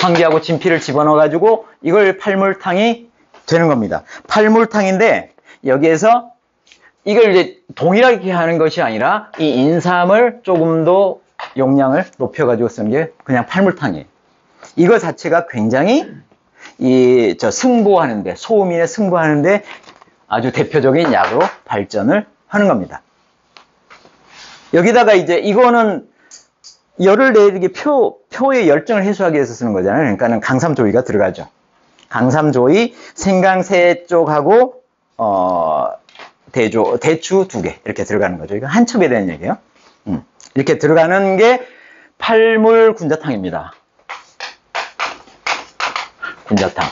환기하고 진피를 집어넣어가지고 이걸 팔물탕이 되는 겁니다. 팔물탕인데 여기에서 이걸 이제 동일하게 하는 것이 아니라 이 인삼을 조금 더 용량을 높여가지고 쓰는 게 그냥 팔물탕이에요. 이거 자체가 굉장히 승부하는데, 소음인에 승부하는데 아주 대표적인 약으로 발전을 하는 겁니다. 여기다가 이제 이거는 열을 내리게 표의 열정을 해소하기 위해서 쓰는 거잖아요. 그러니까는 강삼조위가 들어가죠. 강삼조위, 생강세 쪽하고 대추 2개 이렇게 들어가는 거죠. 이거 한 첩에 대한 얘기예요. 이렇게 들어가는 게 팔물군자탕입니다. 군자탕.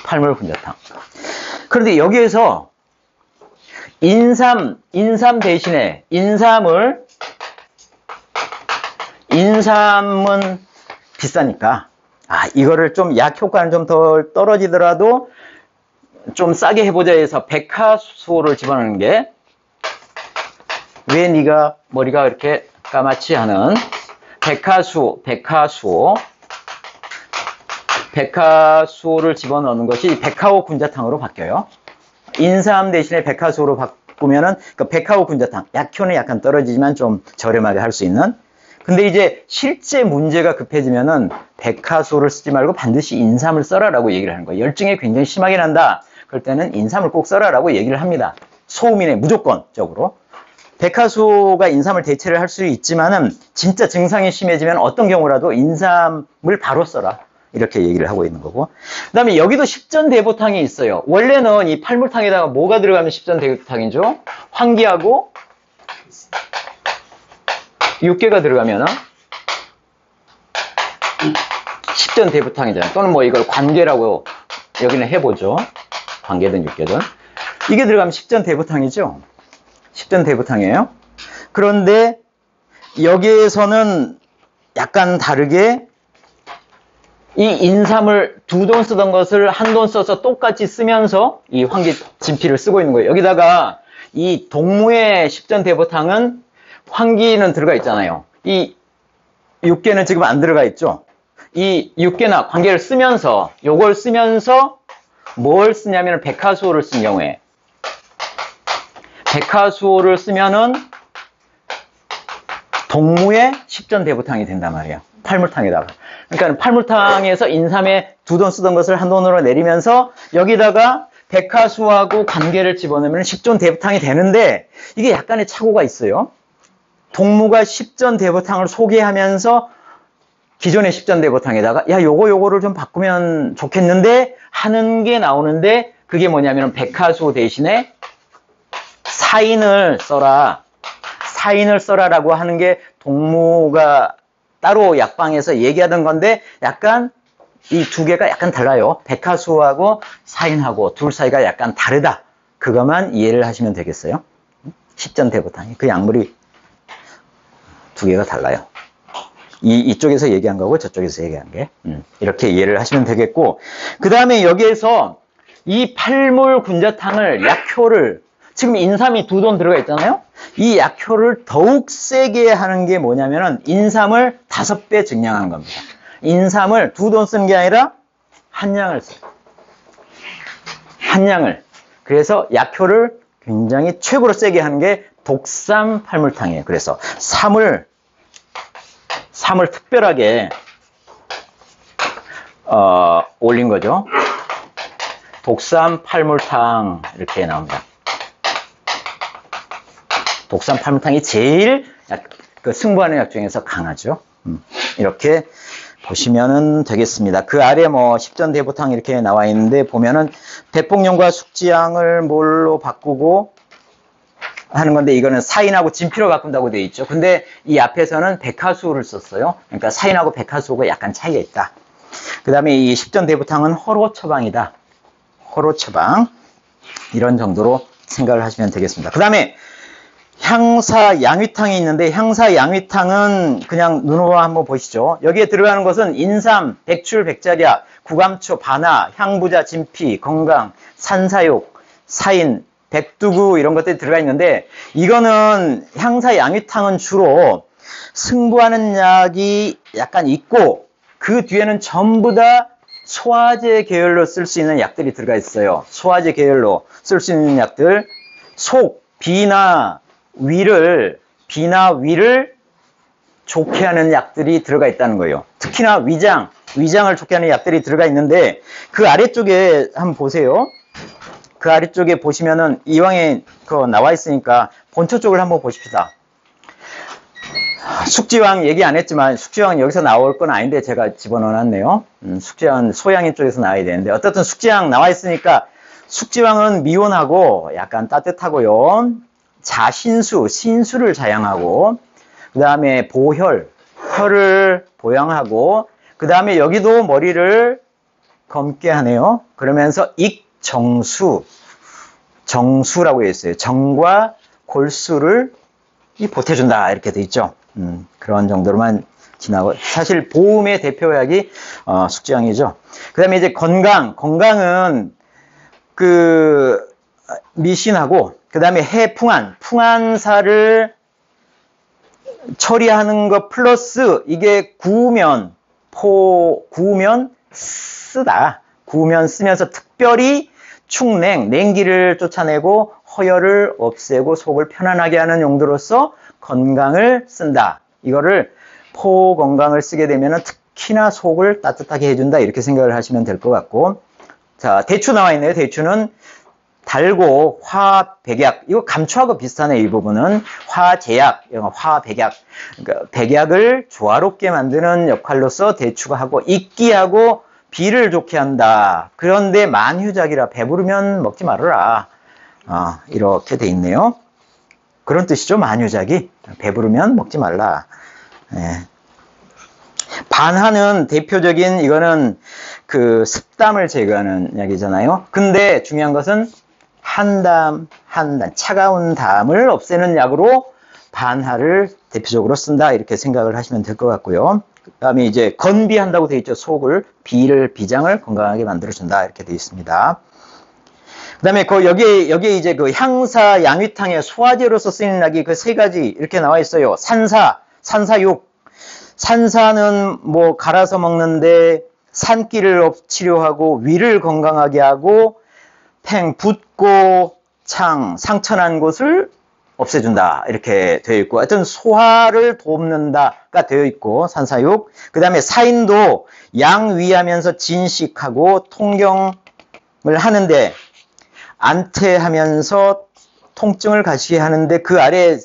팔물군자탕. 그런데 여기에서 인삼 대신에 인삼은 비싸니까 이거를 좀 약 효과는 좀 더 떨어지더라도 좀 싸게 해보자 해서 백화수호를 집어넣는 게, 왜 네가 머리가 이렇게 까맣지 하는 백화수호를 집어넣는 것이 백화오 군자탕으로 바뀌어요. 인삼 대신에 백화수호로 바꾸면은 그 백화오 군자탕, 약효는 약간 떨어지지만 좀 저렴하게 할 수 있는. 근데 이제 실제 문제가 급해지면은 백화수호를 쓰지 말고 반드시 인삼을 써라라고 얘기를 하는 거예요. 열증이 굉장히 심하게 난다. 그럴 때는 인삼을 꼭 써라라고 얘기를 합니다. 소음인에 무조건적으로. 백화수호가 인삼을 대체를 할 수 있지만은 진짜 증상이 심해지면 어떤 경우라도 인삼을 바로 써라. 이렇게 얘기를 하고 있는 거고. 그 다음에 여기도 십전대보탕이 있어요. 원래는 이 팔물탕에다가 뭐가 들어가면 십전대보탕이죠? 황기하고 육개가 들어가면 십전대보탕이잖아요. 또는 뭐 이걸 관계라고 여기는 해보죠. 관계든 육개든. 이게 들어가면 십전대보탕이죠. 십전대보탕이에요. 그런데 여기에서는 약간 다르게 이 인삼을 2돈 쓰던 것을 1돈 써서 똑같이 쓰면서 이 황기 진피를 쓰고 있는 거예요. 여기다가 이 동무의 십전대보탕은 황기는 들어가 있잖아요. 이 육개는 지금 안 들어가 있죠. 이 육개나 관계를 쓰면서, 요걸 쓰면서 뭘 쓰냐면 백화수호를 쓴 경우에, 백화수호를 쓰면은 동무의 십전대보탕이 된단 말이에요. 팔물탕에다가. 그러니까 팔물탕에서 인삼에 2돈 쓰던 것을 1돈으로 내리면서 여기다가 백화수호하고 관계를 집어넣으면 십전대보탕이 되는데, 이게 약간의 착오가 있어요. 동무가 십전대보탕을 소개하면서 기존의 십전대보탕에다가 요거를 좀 바꾸면 좋겠는데 하는 게 나오는데, 그게 뭐냐면 백화수호 대신에 사인을 써라라고 하는 게 동무가 따로 약방에서 얘기하던 건데, 약간 이 2개가 약간 달라요. 백화수호하고 사인하고 둘 사이가 약간 다르다. 그것만 이해를 하시면 되겠어요. 십전대보탕이 그 약물이 2개가 달라요. 이쪽에서 얘기한 거고 저쪽에서 얘기한 게. 이렇게 이해를 하시면 되겠고, 그 다음에 여기에서 이 팔물군자탕을 약효를, 지금 인삼이 2돈 들어가 있잖아요. 이 약효를 더욱 세게 하는 게 뭐냐면은 인삼을 5배 증량한 겁니다. 인삼을 2돈 쓰는 게 아니라 한 양을 써요. 한 양을. 그래서 약효를 굉장히 최고로 세게 하는 게 독삼 팔물탕이에요. 그래서 삼을 특별하게 올린 거죠. 독삼 팔물탕 이렇게 나옵니다. 독삼 팔물탕이 제일 승부하는 약 중에서 강하죠. 이렇게 보시면 되겠습니다. 그 아래 뭐 십전대보탕 이렇게 나와 있는데, 보면은 대폭령과 숙지향을 뭘로 바꾸고 하는 건데, 이거는 사인하고 진피로 바꾼다고 되어 있죠. 근데 이 앞에서는 백화수호를 썼어요. 그러니까 사인하고 백화수호가 약간 차이가 있다. 그 다음에 이 십전대보탕은 허로처방이다. 허로처방. 이런 정도로 생각을 하시면 되겠습니다. 그 다음에 향사양위탕이 있는데, 향사양위탕은 그냥 눈으로 한번 보시죠. 여기에 들어가는 것은 인삼, 백출, 백자리약, 구감초, 바나, 향부자, 진피, 건강, 산사육, 사인, 백두구 이런 것들이 들어가 있는데, 이거는 향사양위탕은 주로 승부하는 약이 약간 있고, 그 뒤에는 전부 다 소화제 계열로 쓸 수 있는 약들이 들어가 있어요. 소화제 계열로 쓸 수 있는 약들, 속, 비나 위를 좋게 하는 약들이 들어가 있다는 거예요. 특히나 위장을 좋게 하는 약들이 들어가 있는데, 그 아래쪽에 한번 보세요. 그 아래쪽에 보시면은 이왕에 나와 있으니까 본초 쪽을 한번 보십시다. 숙지황 얘기 안 했지만 숙지황은 여기서 나올 건 아닌데 제가 집어넣어놨네요. 숙지황은 소양인 쪽에서 나와야 되는데, 어떻든 숙지황 나와 있으니까, 숙지황은 미온하고 약간 따뜻하고요. 신수를 자양하고, 그 다음에 혈을 보양하고, 그 다음에 여기도 머리를 검게 하네요. 그러면서 정수라고 했어요. 정과 골수를 보태준다, 이렇게 돼 있죠. 그런 정도로만 지나고, 사실 보음의 대표약이 숙지황이죠. 그 다음에 이제 건강은 미신하고, 그 다음에 풍한사를 처리하는 것 플러스, 이게 구우면 쓰면서 특별히 냉기를 쫓아내고 허혈을 없애고 속을 편안하게 하는 용도로서 건강을 쓴다. 이거를 포건강을 쓰게 되면 특히나 속을 따뜻하게 해준다, 이렇게 생각을 하시면 될 것 같고, 자, 대추 나와 있네요. 대추는 달고 화백약, 이거 감초하고 비슷하네. 이 부분은 화제약, 화백약, 그러니까 백약을 조화롭게 만드는 역할로서 대추가 하고, 익기하고 비를 좋게 한다. 그런데 만휴작이라, 배부르면 먹지 말아라, 이렇게 돼 있네요. 그런 뜻이죠. 만휴작이 배부르면 먹지 말라. 네. 반하는 대표적인, 이거는 습담을 제거하는 약이잖아요. 근데 중요한 것은 한담, 차가운 담을 없애는 약으로 반하를 대표적으로 쓴다, 이렇게 생각을 하시면 될 것 같고요. 그 다음에 이제 건비한다고 되어 있죠. 속을, 비장을 건강하게 만들어준다, 이렇게 되어 있습니다. 그 다음에 여기에 이제 향사 양위탕의 소화제로서 쓰이는 약이 세 가지 이렇게 나와 있어요. 산사육. 산사는 갈아서 먹는데 산기를 치료하고 위를 건강하게 하고 붓고 상처난 곳을 없애준다, 이렇게 되어 있고, 하여튼 소화를 돕는다가 되어 있고, 산사육. 그 다음에 사인도 양위하면서 진식하고 통경을 하는데, 안태하면서 통증을 가시게 하는데, 그 아래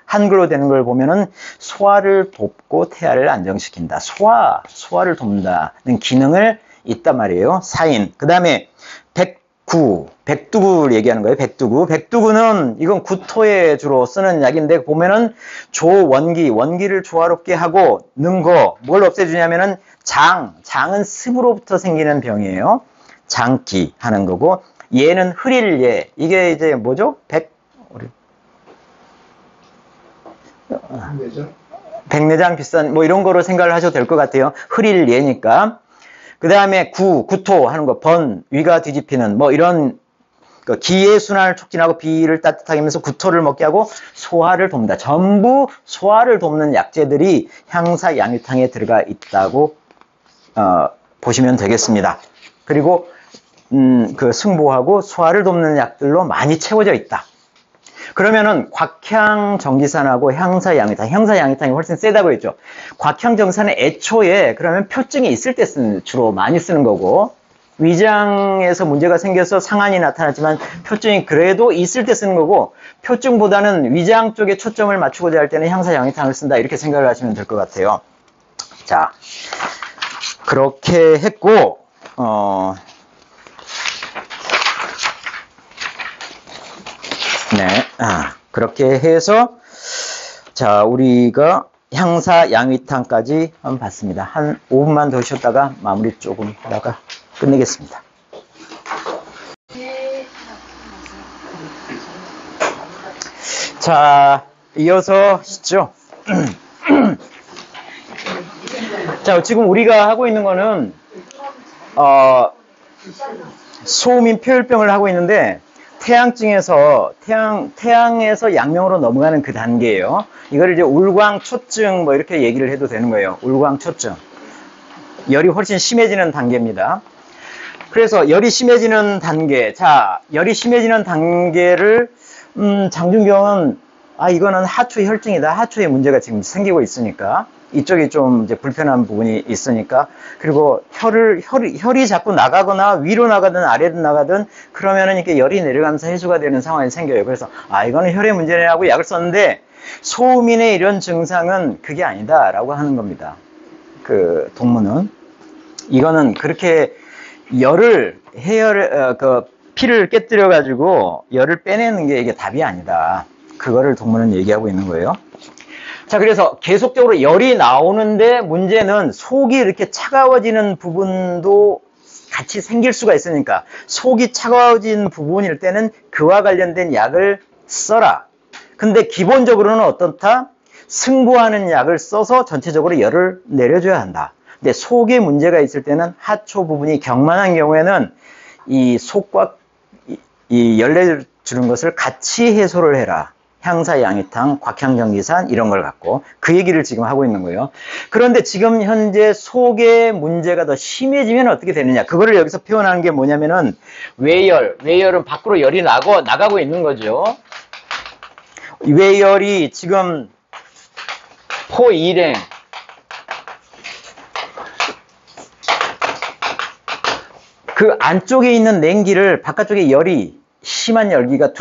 한글로 되는 걸 보면은 소화를 돕고 태아를 안정시킨다. 소화를 돕는다는 기능을 있단 말이에요. 사인. 그 다음에 백두구를 얘기하는 거예요. 백두구는 이건 구토에 주로 쓰는 약인데, 보면은 원기를 조화롭게 하고 뭘 없애주냐면은 장은 습으로부터 생기는 병이에요. 장기 하는 거고, 얘는 흐릴예. 이게 이제 뭐죠? 백내장 비싼 이런 거로 생각을 하셔도 될 것 같아요. 흐릴예니까. 그 다음에 구토 하는 거, 위가 뒤집히는 이런 기의 순환을 촉진하고 비를 따뜻하게 하면서 구토를 먹게 하고 소화를 돕는다. 전부 소화를 돕는 약재들이 향사 양위탕에 들어가 있다고 보시면 되겠습니다. 그리고 승보하고 소화를 돕는 약들로 많이 채워져 있다. 그러면은 곽향정기산하고 향사양위탕이 훨씬 세다고 했죠. 곽향정기산은 애초에 그러면 표증이 있을 때 주로 많이 쓰는 거고, 위장에서 문제가 생겨서 상한이 나타났지만 표증이 그래도 있을 때 쓰는 거고, 표증보다는 위장 쪽에 초점을 맞추고자 할 때는 향사양위탕을 쓴다, 이렇게 생각을 하시면 될 것 같아요. 자, 그렇게 했고, 그렇게 해서, 자, 우리가 향사 양위탕까지 한번 봤습니다. 한 5분만 더 쉬었다가 마무리 조금 하다가 끝내겠습니다. 자, 이어서 하시죠. 자, 지금 우리가 하고 있는 거는 소음인 폐혈병을 하고 있는데, 태양에서 양명으로 넘어가는 그 단계예요. 이걸 이제 울광초증 이렇게 얘기를 해도 되는 거예요. 울광초증. 열이 훨씬 심해지는 단계입니다. 그래서 열이 심해지는 단계, 자, 열이 심해지는 단계를 장준경은 이거는 하초 혈증이다. 하초에 문제가 지금 생기고 있으니까 이쪽이 좀 이제 불편한 부분이 있으니까 그리고 혈이 자꾸 나가거나 위로 나가든 아래로 나가든 그러면은 이렇게 열이 내려가면서 해소가 되는 상황이 생겨요. 그래서 이거는 혈의 문제라고 약을 썼는데 소음인의 이런 증상은 그게 아니다라고 하는 겁니다. 그 동문은 이거는 그렇게 피를 깨뜨려 가지고 열을 빼내는 게 이게 답이 아니다. 그거를 동문은 얘기하고 있는 거예요. 자, 그래서 계속적으로 열이 나오는데 문제는 속이 이렇게 차가워지는 부분도 같이 생길 수가 있으니까 속이 차가워진 부분일 때는 그와 관련된 약을 써라. 근데 기본적으로는 어떻다? 승부하는 약을 써서 전체적으로 열을 내려줘야 한다. 근데 속에 문제가 있을 때는 하초 부분이 경만한 경우에는 이 속과 이 열 내주는 것을 같이 해소를 해라. 향사, 양이탕, 곽향정기산 이런 걸 갖고 그 얘기를 지금 하고 있는 거예요. 그런데 지금 현재 속의 문제가 더 심해지면 어떻게 되느냐? 그거를 여기서 표현하는 게 뭐냐면은 외열은 밖으로 열이 나가고 있는 거죠. 외열이 지금 포일행 그 안쪽에 있는 냉기를 바깥쪽에 열이 심한 열기가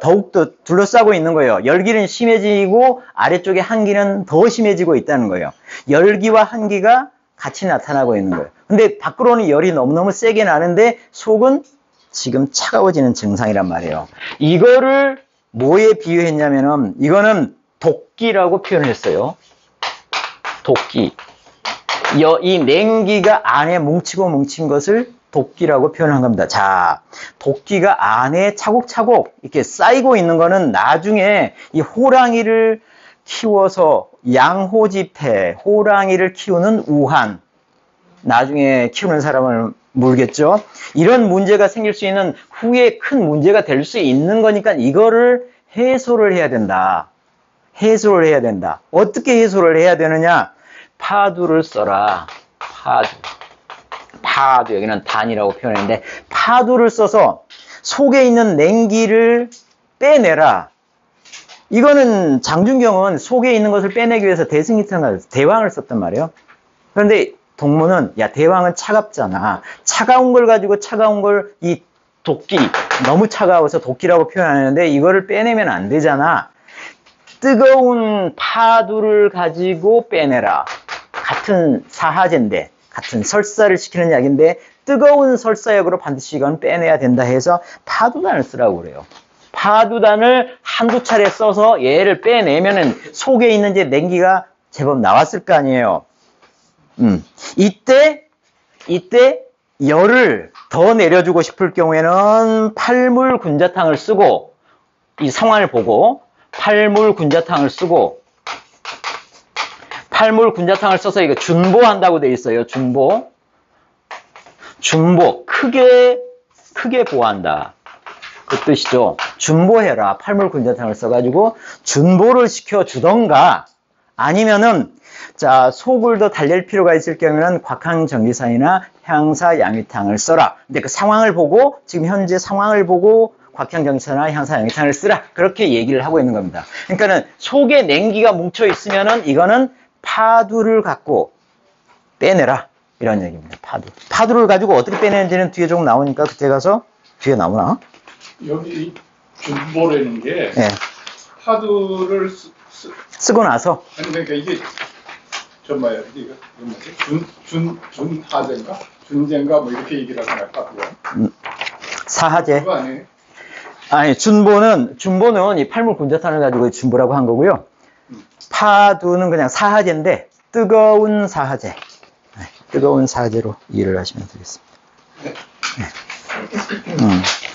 더욱더 둘러싸고 있는 거예요. 열기는 심해지고 아래쪽에 한기는 더 심해지고 있다는 거예요. 열기와 한기가 같이 나타나고 있는 거예요. 근데 밖으로는 열이 너무너무 세게 나는데 속은 지금 차가워지는 증상이란 말이에요. 이거를 뭐에 비유했냐면은 이거는 도끼라고 표현했어요. 도끼. 이 냉기가 안에 뭉친 것을 도끼라고 표현한 겁니다. 자, 도끼가 안에 차곡차곡 이렇게 쌓이고 있는 거는 나중에 이 호랑이를 키워서 양호지폐, 호랑이를 키우는 우한, 나중에 키우는 사람을 물겠죠. 이런 문제가 생길 수 있는 후에 큰 문제가 될 수 있는 거니까 이거를 해소를 해야 된다. 해소를 해야 된다. 어떻게 해소를 해야 되느냐? 파두를 써라. 파두, 여기는 단이라고 표현했는데 파두를 써서 속에 있는 냉기를 빼내라. 이거는 장준경은 속에 있는 것을 빼내기 위해서 대왕을 썼단 말이에요. 그런데 동문은 대왕은 차갑잖아. 차가운 걸 가지고 이 도끼, 너무 차가워서 도끼라고 표현하는데 이거를 빼내면 안 되잖아. 뜨거운 파두를 가지고 빼내라. 같은 사하제인데 같은 설사를 시키는 약인데 뜨거운 설사약으로 반드시 이건 빼내야 된다 해서 파두단을 쓰라고 그래요. 파두단을 한두 차례 써서 얘를 빼내면은 속에 있는 이제 냉기가 제법 나왔을 거 아니에요. 이때 열을 더 내려주고 싶을 경우에는 팔물군자탕을 쓰고 이 상황을 보고 팔물군자탕을 쓰고 팔물군자탕을 써서 이거 준보한다고 되어 있어요. 준보 크게 보한다. 그 뜻이죠. 준보해라. 팔물군자탕을 써가지고 준보를 시켜주던가 아니면은 자 속을 더 달랠 필요가 있을 경우에는 곽향정기산이나 향사 양위탕을 써라. 근데 그 상황을 보고 지금 현재 상황을 보고 곽향정기산이나 향사 양위탕을 쓰라. 그렇게 얘기를 하고 있는 겁니다. 그러니까는 속에 냉기가 뭉쳐 있으면은 이거는 파두를 갖고 빼내라. 이런 얘기입니다. 파두를 가지고 어떻게 빼내는지는 뒤에 조금 나오니까 그때 가서 뒤에 나오나? 여기 준보라는 게 네. 파두를 쓰고 나서 아니 그러니까 이게 정말요. 이거 뭐지? 준하제인가? 준제인가 뭐 이렇게 얘기를 하잖아요. 파두가. 사하제. 그거 아니에요? 아니 준보는 이 팔물군자탄을 가지고 준보라고 한 거고요. 파두는 그냥 사하제인데 뜨거운 사하제. 네, 뜨거운 사하제로 이해를 하시면 되겠습니다. 네.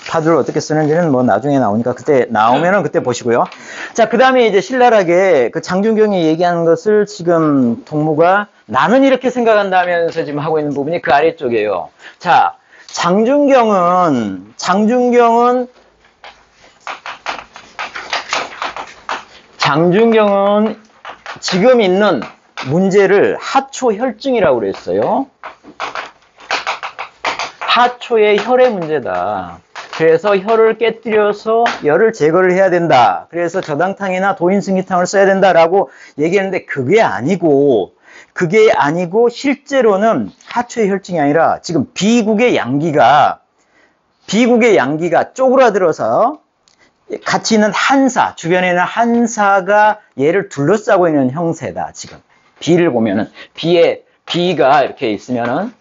파두를 어떻게 쓰는지는 뭐 나중에 나오니까 그때 나오면은 그때 보시고요. 자, 그 다음에 이제 신랄하게 그 장준경이 얘기하는 것을 지금 동무가 나는 이렇게 생각한다 하면서 지금 하고 있는 부분이 그 아래쪽이에요. 자, 장준경은 지금 있는 문제를 하초혈증이라고 그랬어요. 하초의 혈의 문제다. 그래서 혈을 깨뜨려서 열을 제거를 해야 된다. 그래서 저당탕이나 도인승리탕을 써야 된다라고 얘기했는데 그게 아니고 실제로는 하초의 혈증이 아니라 지금 비국의 양기가 쪼그라들어서 같이 있는 한사, 주변에는 한사가 얘를 둘러싸고 있는 형세다. 지금 비를 보면은 비가 이렇게 있으면은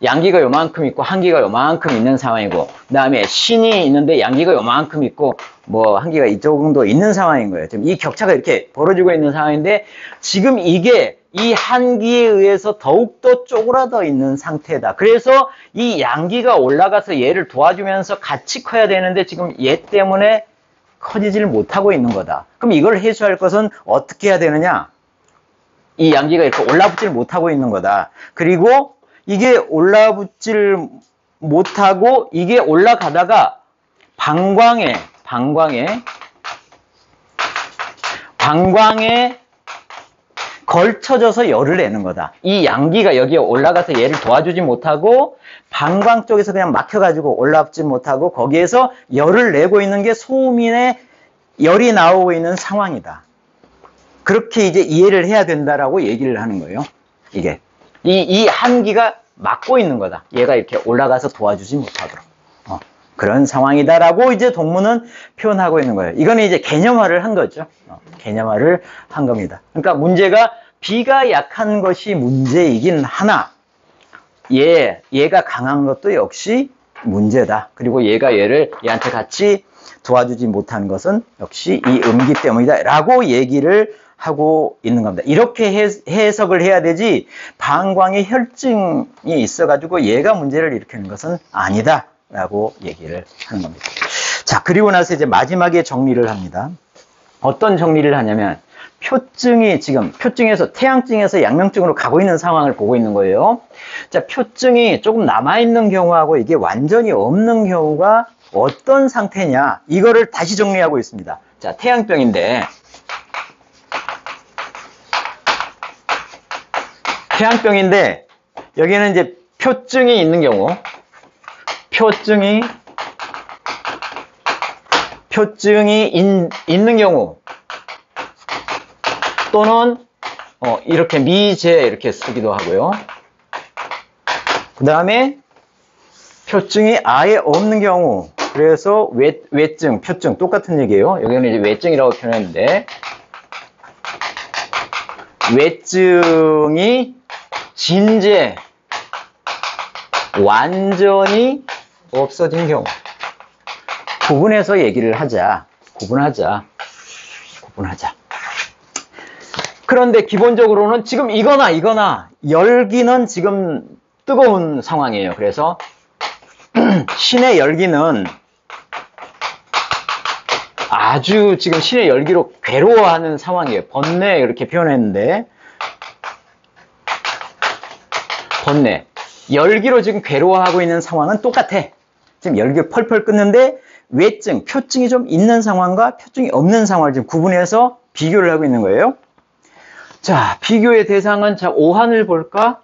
양기가 요만큼 있고 한기가 요만큼 있는 상황이고, 그 다음에 신이 있는데 양기가 요만큼 있고 뭐 한기가 이쪽 정도 있는 상황인 거예요. 지금 이 격차가 이렇게 벌어지고 있는 상황인데 지금 이게 이 한기에 의해서 더욱더 쪼그라져 있는 상태다. 그래서 이 양기가 올라가서 얘를 도와주면서 같이 커야 되는데 지금 얘 때문에 커지지를 못하고 있는 거다. 그럼 이걸 해소할 것은 어떻게 해야 되느냐? 이 양기가 이렇게 올라붙지를 못하고 있는 거다. 그리고 이게 올라붙지를 못하고 이게 올라가다가 방광에 걸쳐져서 열을 내는 거다. 이 양기가 여기에 올라가서 얘를 도와주지 못하고 방광 쪽에서 그냥 막혀가지고 올라붙지 못하고 거기에서 열을 내고 있는 게 소음인의 열이 나오고 있는 상황이다. 그렇게 이제 이해를 해야 된다라고 얘기를 하는 거예요. 이게. 이 한기가 막고 있는 거다. 얘가 이렇게 올라가서 도와주지 못하도록. 그런 상황이다라고 이제 동문은 표현하고 있는 거예요. 이거는 이제 개념화를 한 거죠. 개념화를 한 겁니다. 그러니까 문제가 비가 약한 것이 문제이긴 하나, 얘가 강한 것도 역시 문제다. 그리고 얘한테 같이 도와주지 못한 것은 역시 이 음기 때문이다. 라고 얘기를 하고 있는 겁니다. 이렇게 해석을 해야 되지 방광에 혈증이 있어가지고 얘가 문제를 일으키는 것은 아니다 라고 얘기를 하는 겁니다. 자, 그리고 나서 이제 마지막에 정리를 합니다. 어떤 정리를 하냐면 표증에서 태양증에서 양명증으로 가고 있는 상황을 보고 있는 거예요. 자, 표증이 조금 남아있는 경우하고 이게 완전히 없는 경우가 어떤 상태냐, 이거를 다시 정리하고 있습니다. 자, 태양병인데 여기는 이제 표증이 있는 경우, 표증이 있는 경우, 또는 이렇게 미제 이렇게 쓰기도 하고요. 그 다음에 표증이 아예 없는 경우, 그래서 외증, 표증 똑같은 얘기예요. 여기는 이제 외증이라고 표현했는데, 외증이 진제 완전히 없어진 경우, 구분해서 얘기를 하자. 구분하자. 그런데 기본적으로는 지금 이거나 열기는 지금 뜨거운 상황이에요. 그래서 신의 열기는 아주 지금 신의 열기로 괴로워하는 상황이에요. 번뇌 이렇게 표현했는데, 번뇌, 열기로 지금 괴로워하고 있는 상황은 똑같아. 지금 열기를 펄펄 끓는데 외증, 표증이 좀 있는 상황과 표증이 없는 상황을 지금 구분해서 비교를 하고 있는 거예요. 자, 비교의 대상은, 자, 오한을 볼까?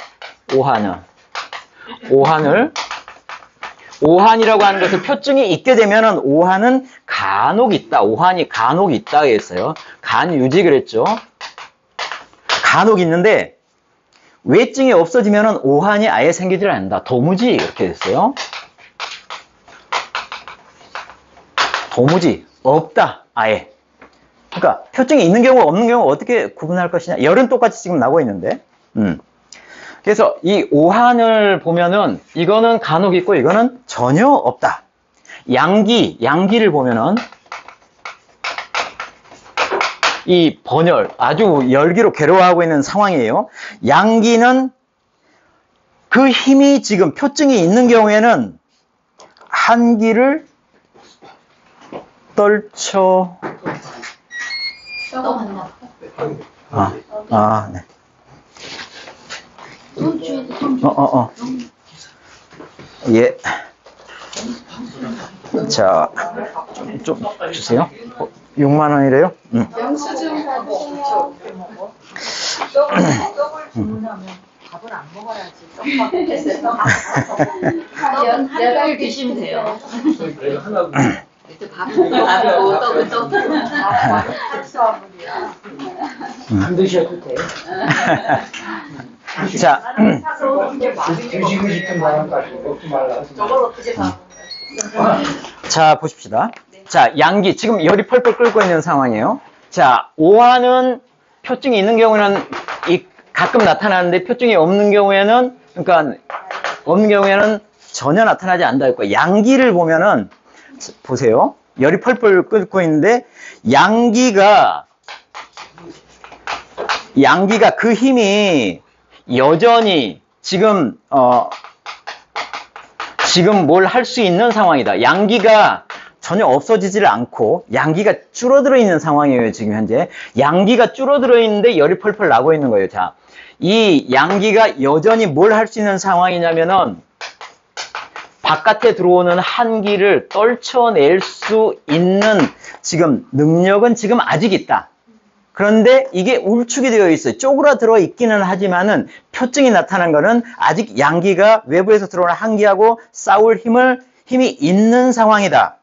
오한이라고 하는 것은 표증이 있게 되면은 오한은 간혹 있다. 오한이 간혹 있다 했어요. 간유지 그랬죠. 간혹 있는데 외증이 없어지면은 오한이 아예 생기질 않는다. 도무지 이렇게 됐어요. 도무지 없다. 아예. 그러니까 표증이 있는 경우 없는 경우 어떻게 구분할 것이냐. 열은 똑같이 지금 나오고 있는데. 그래서 이 오한을 보면은 이거는 간혹 있고 이거는 전혀 없다. 양기를 보면은 이 번열, 아주 열기로 괴로워하고 있는 상황이에요. 양기는 그 힘이 지금 표증이 있는 경우에는 한기를 떨쳐. 네. 예. 자, 좀 주세요. 6만 원이래요? 영수증 받으세요. 떡을 주문하면 밥을 안 먹어야지. 떡은 한 드시면 돼요. 이제 밥은 안 먹고 떡은 떡. 탄수화물이야. 안 드셔도 돼요. 자, 드시고 싶은 마음까지 먹지 말라. 저걸 어떻게 다 자, 보십시다. 자, 양기. 지금 열이 펄펄 끓고 있는 상황이에요. 자, 오한은 표증이 있는 경우는 가끔 나타나는데 표증이 없는 경우에는, 그러니까 없는 경우에는 전혀 나타나지 않는다 했고, 양기를 보면은, 보세요. 열이 펄펄 끓고 있는데, 양기가 그 힘이 여전히 지금 뭘 할 수 있는 상황이다. 양기가 전혀 없어지지를 않고 양기가 줄어들어 있는 상황이에요. 지금 현재 양기가 줄어들어 있는데 열이 펄펄 나고 있는 거예요. 자, 이 양기가 여전히 뭘 할 수 있는 상황이냐면은 바깥에 들어오는 한기를 떨쳐낼 수 있는 지금 능력은 지금 아직 있다. 그런데 이게 울축이 되어 있어요. 쪼그라들어 있기는 하지만은 표증이 나타난 거는 아직 양기가 외부에서 들어오는 한기하고 싸울 힘이 있는 상황이다.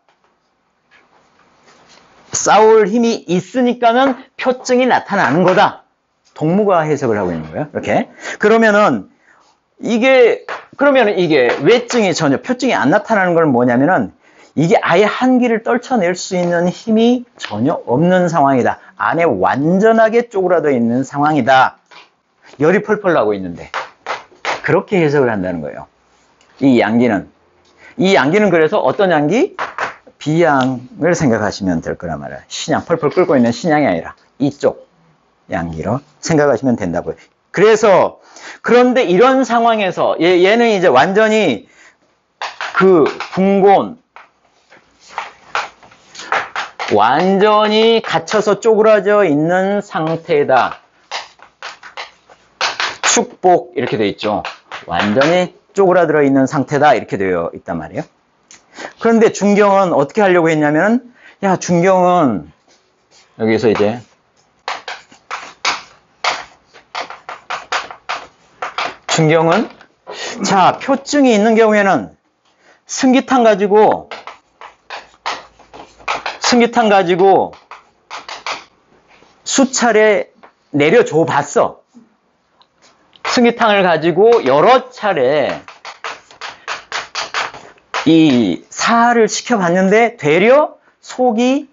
싸울 힘이 있으니까는 표증이 나타나는 거다. 동무가 해석을 하고 있는 거예요. 이렇게. 그러면은 이게 외증이 전혀 표증이 안 나타나는 건 뭐냐면은 이게 아예 한기를 떨쳐낼 수 있는 힘이 전혀 없는 상황이다. 안에 완전하게 쪼그라져 있는 상황이다. 열이 펄펄 나고 있는데. 그렇게 해석을 한다는 거예요. 이 양기는 그래서 어떤 양기? 비양을 생각하시면 될 거란 말이에요. 신양, 펄펄 끓고 있는 신양이 아니라 이쪽 양기로 생각하시면 된다고요. 그래서, 그런데 이런 상황에서 얘는 이제 완전히 그 궁곤, 완전히 갇혀서 쪼그라져 있는 상태다. 축복 이렇게 되어 있죠. 완전히 쪼그라들어 있는 상태다 이렇게 되어 있단 말이에요. 그런데 중경은 어떻게 하려고 했냐면, 중경은 여기서 이제 중경은 자, 표증이 있는 경우에는 승기탄 가지고 수차례 내려줘 봤어. 승기탕을 가지고 여러 차례 이 사활을 시켜봤는데 되려 속에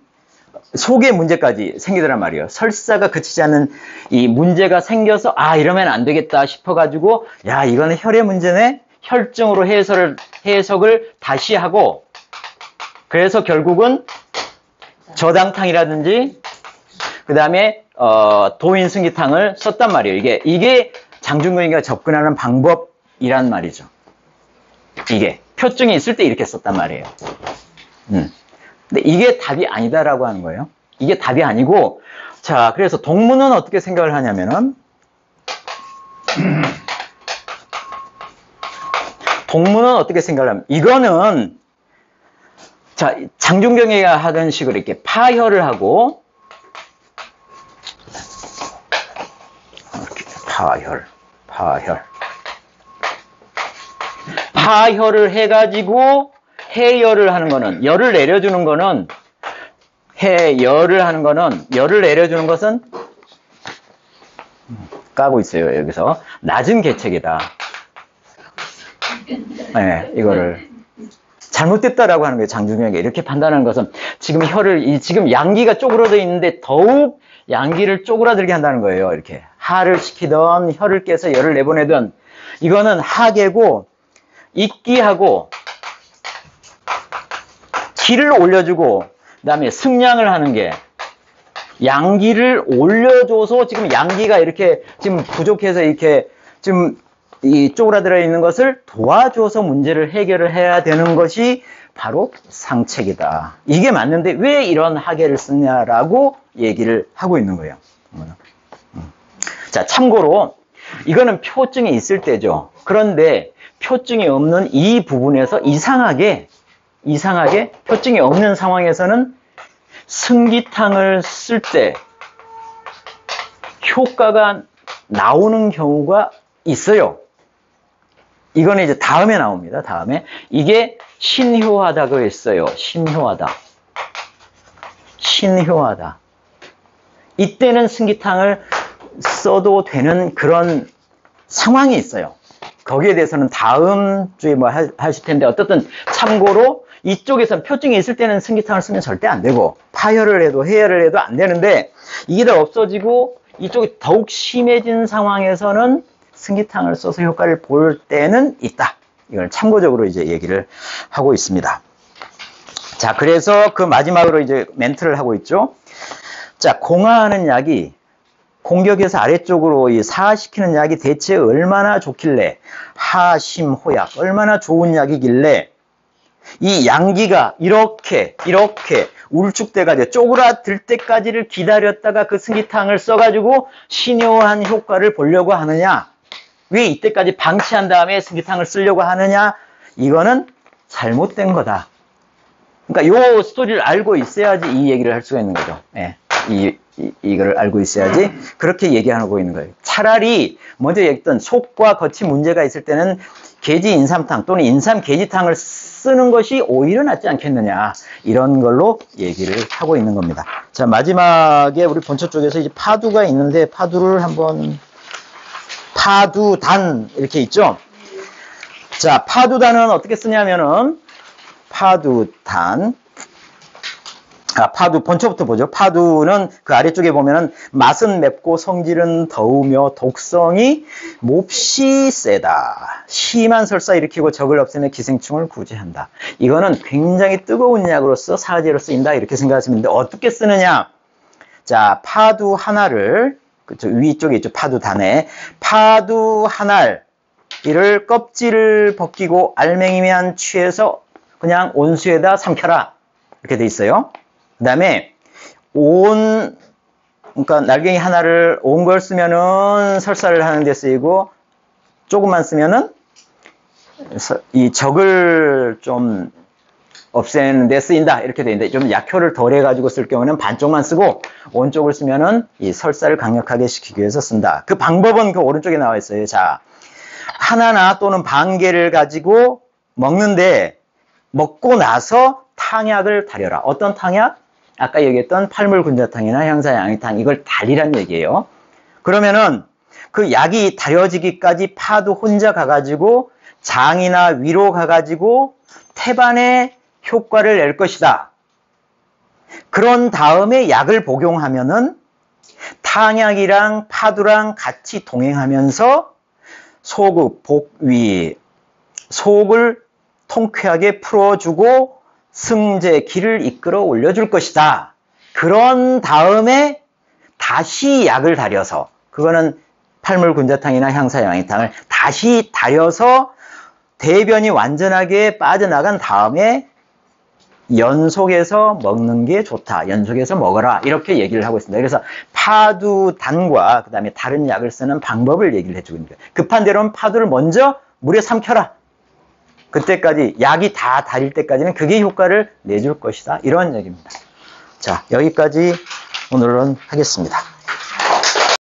문제까지 생기더란 말이에요. 설사가 그치지 않는 이 문제가 생겨서 이러면 안 되겠다 싶어가지고 이거는 혈의 문제네. 혈증으로 해석을 다시 하고 그래서 결국은 저당탕이라든지 그 다음에 도인 승기탕을 썼단 말이에요. 이게 장중근이가 접근하는 방법이란 말이죠. 이게 표증이 있을 때 이렇게 썼단 말이에요. 근데 이게 답이 아니다라고 하는 거예요. 이게 답이 아니고, 자, 그래서 동무는 어떻게 생각을 하냐면은, 이거는, 자, 장중경이가 하던 식으로 이렇게 파혈을 하고, 파혈을 해가지고 해열을 하는 거는, 열을 내려주는 것은 까고 있어요. 여기서 낮은 계책이다. 네, 이거를 잘못됐다라고 하는 거예요. 장중경이 이렇게 판단하는 것은 지금 양기가 쪼그라져 있는데 더욱 양기를 쪼그라들게 한다는 거예요. 이렇게 하를 시키던 혈을 깨서 열을 내보내던 이거는 하계고 익기하고 기를 올려주고 그다음에 승량을 하는 게 양기를 올려줘서 지금 양기가 이렇게 지금 부족해서 이렇게 지금 이 쪼그라들어 있는 것을 도와줘서 문제를 해결을 해야 되는 것이 바로 상책이다. 이게 맞는데 왜 이런 하계를 쓰냐라고 얘기를 하고 있는 거예요. 자, 참고로 이거는 표증이 있을 때죠. 그런데 표증이 없는 이 부분에서 이상하게 이상하게 표증이 없는 상황에서는 승기탕을 쓸 때 효과가 나오는 경우가 있어요. 이거는 이제 다음에 나옵니다. 다음에. 이게 신효하다고 했어요. 신효하다. 신효하다. 이때는 승기탕을 써도 되는 그런 상황이 있어요. 거기에 대해서는 다음 주에 뭐 하실 텐데, 어떻든 참고로 이쪽에선 표증이 있을 때는 승기탕을 쓰면 절대 안 되고, 파열을 해도 해열을 해도 안 되는데, 이게 다 없어지고 이쪽이 더욱 심해진 상황에서는 승기탕을 써서 효과를 볼 때는 있다. 이걸 참고적으로 이제 얘기를 하고 있습니다. 자, 그래서 그 마지막으로 이제 멘트를 하고 있죠. 자, 공하하는 약이 공격에서 아래쪽으로 이 사하시키는 약이 대체 얼마나 좋길래, 하심호약, 얼마나 좋은 약이길래 이 양기가 이렇게 울쭉돼가지고 쪼그라들 때까지를 기다렸다가 그 승기탕을 써가지고 신효한 효과를 보려고 하느냐, 왜 이때까지 방치한 다음에 승기탕을 쓰려고 하느냐, 이거는 잘못된 거다. 그러니까 요 스토리를 알고 있어야지 이 얘기를 할 수가 있는 거죠. 예. 이거를 알고 있어야지 그렇게 얘기하고 있는 거예요. 차라리 먼저 얘기했던 속과 겉이 문제가 있을 때는 계지 인삼탕 또는 인삼 계지탕을 쓰는 것이 오히려 낫지 않겠느냐, 이런 걸로 얘기를 하고 있는 겁니다. 자, 마지막에 우리 본처 쪽에서 이제 파두가 있는데, 파두를 한번, 파두단 이렇게 있죠. 자, 파두단은 어떻게 쓰냐면은, 파두단, 파두 본처부터 보죠. 파두는 그 아래쪽에 보면은 맛은 맵고 성질은 더우며 독성이 몹시 세다. 심한 설사 일으키고 적을 없애며 기생충을 구제한다. 이거는 굉장히 뜨거운 약으로서 사제로 쓰인다, 이렇게 생각하시면 되는데, 어떻게 쓰느냐? 자, 파두 하나를, 그쪽 위쪽에 있죠. 파두단에 파두 한 알을 껍질을 벗기고 알맹이만 취해서 그냥 온수에다 삼켜라, 이렇게 돼 있어요. 그 다음에 그러니까 날갱이 하나를 온 걸 쓰면은 설사를 하는 데 쓰이고, 조금만 쓰면은 이 적을 좀 없애는 데 쓰인다, 이렇게 돼 있는데, 좀 약효를 덜 해가지고 쓸 경우는 반쪽만 쓰고, 온 쪽을 쓰면은 이 설사를 강력하게 시키기 위해서 쓴다. 그 방법은 그 오른쪽에 나와 있어요. 자, 하나나 또는 반 개를 가지고 먹는데, 먹고 나서 탕약을 달여라. 어떤 탕약? 아까 얘기했던 팔물군자탕이나 향사양이탕, 이걸 달이란 얘기예요. 그러면은 그 약이 달여지기까지 파도 혼자 가가지고 장이나 위로 가가지고 태반에 효과를 낼 것이다. 그런 다음에 약을 복용하면은 탕약이랑 파두랑 같이 동행하면서 소급, 복위, 속을 통쾌하게 풀어주고 승제, 기를 이끌어 올려줄 것이다. 그런 다음에 다시 약을 달여서, 그거는 팔물군자탕이나 향사양이탕을 다시 달여서 대변이 완전하게 빠져나간 다음에 연속해서 먹는 게 좋다. 연속해서 먹어라. 이렇게 얘기를 하고 있습니다. 그래서 파두단과 그 다음에 다른 약을 쓰는 방법을 얘기를 해주고 있는 거예요. 급한 대로는 파두를 먼저 물에 삼켜라. 그때까지, 약이 다 달일 때까지는 그게 효과를 내줄 것이다. 이런 얘기입니다. 자, 여기까지 오늘은 하겠습니다.